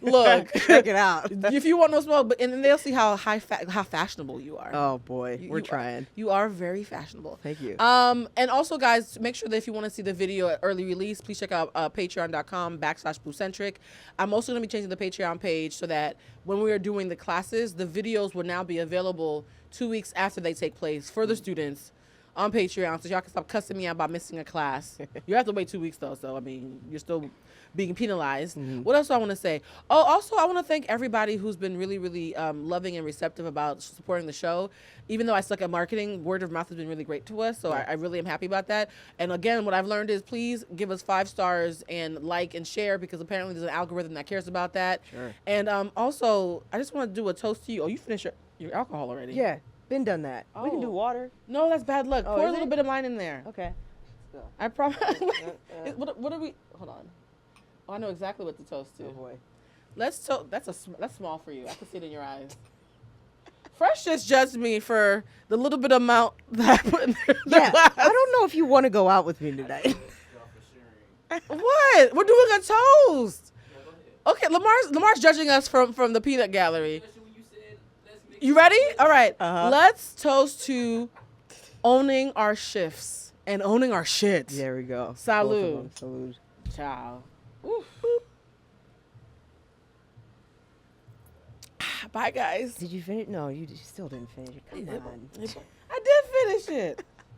Look, Check it out. if you want no smoke, and then they'll see how how fashionable you are. Oh boy, we're You trying. You are very fashionable. Thank you. And also, guys, make sure that if you want to see the video at early release, please check out patreon.com/BlueCentric. I'm also going to be changing the Patreon page so that when we are doing the classes, the videos will now be available 2 weeks after they take place for the students on Patreon, so y'all can stop cussing me out about missing a class. You have to wait 2 weeks though, so I mean, you're still being penalized. What else do I want to say? Oh, also, I want to thank everybody who's been really, really loving and receptive about supporting the show. Even though I suck at marketing, word of mouth has been really great to us, so I really am happy about that. And again, what I've learned is please give us 5 stars and like and share, because apparently there's an algorithm that cares about that. Sure. And also, I just want to do a toast to you. Oh, you finished your alcohol already? Yeah, been done that. We can do Oh. water. No, that's bad luck. Oh, Pour a is little it? bit of mine in there. Okay. I promise. What are we? Hold on. Oh, I know exactly what to toast to. Oh boy. That's small for you. I can see it in your eyes. Fresh just judged me for the little bit amount that I put in there. Yeah, I don't know if you want to go out with me tonight. What? We're doing a toast. Okay, Lamar's judging us from the peanut gallery. You ready? All right. Let's toast to owning our shifts and owning our shit. There we go. Salud. Salud. Ciao. Oof. Bye, guys. Did you finish? No, you still didn't finish it. Come on. I did finish it.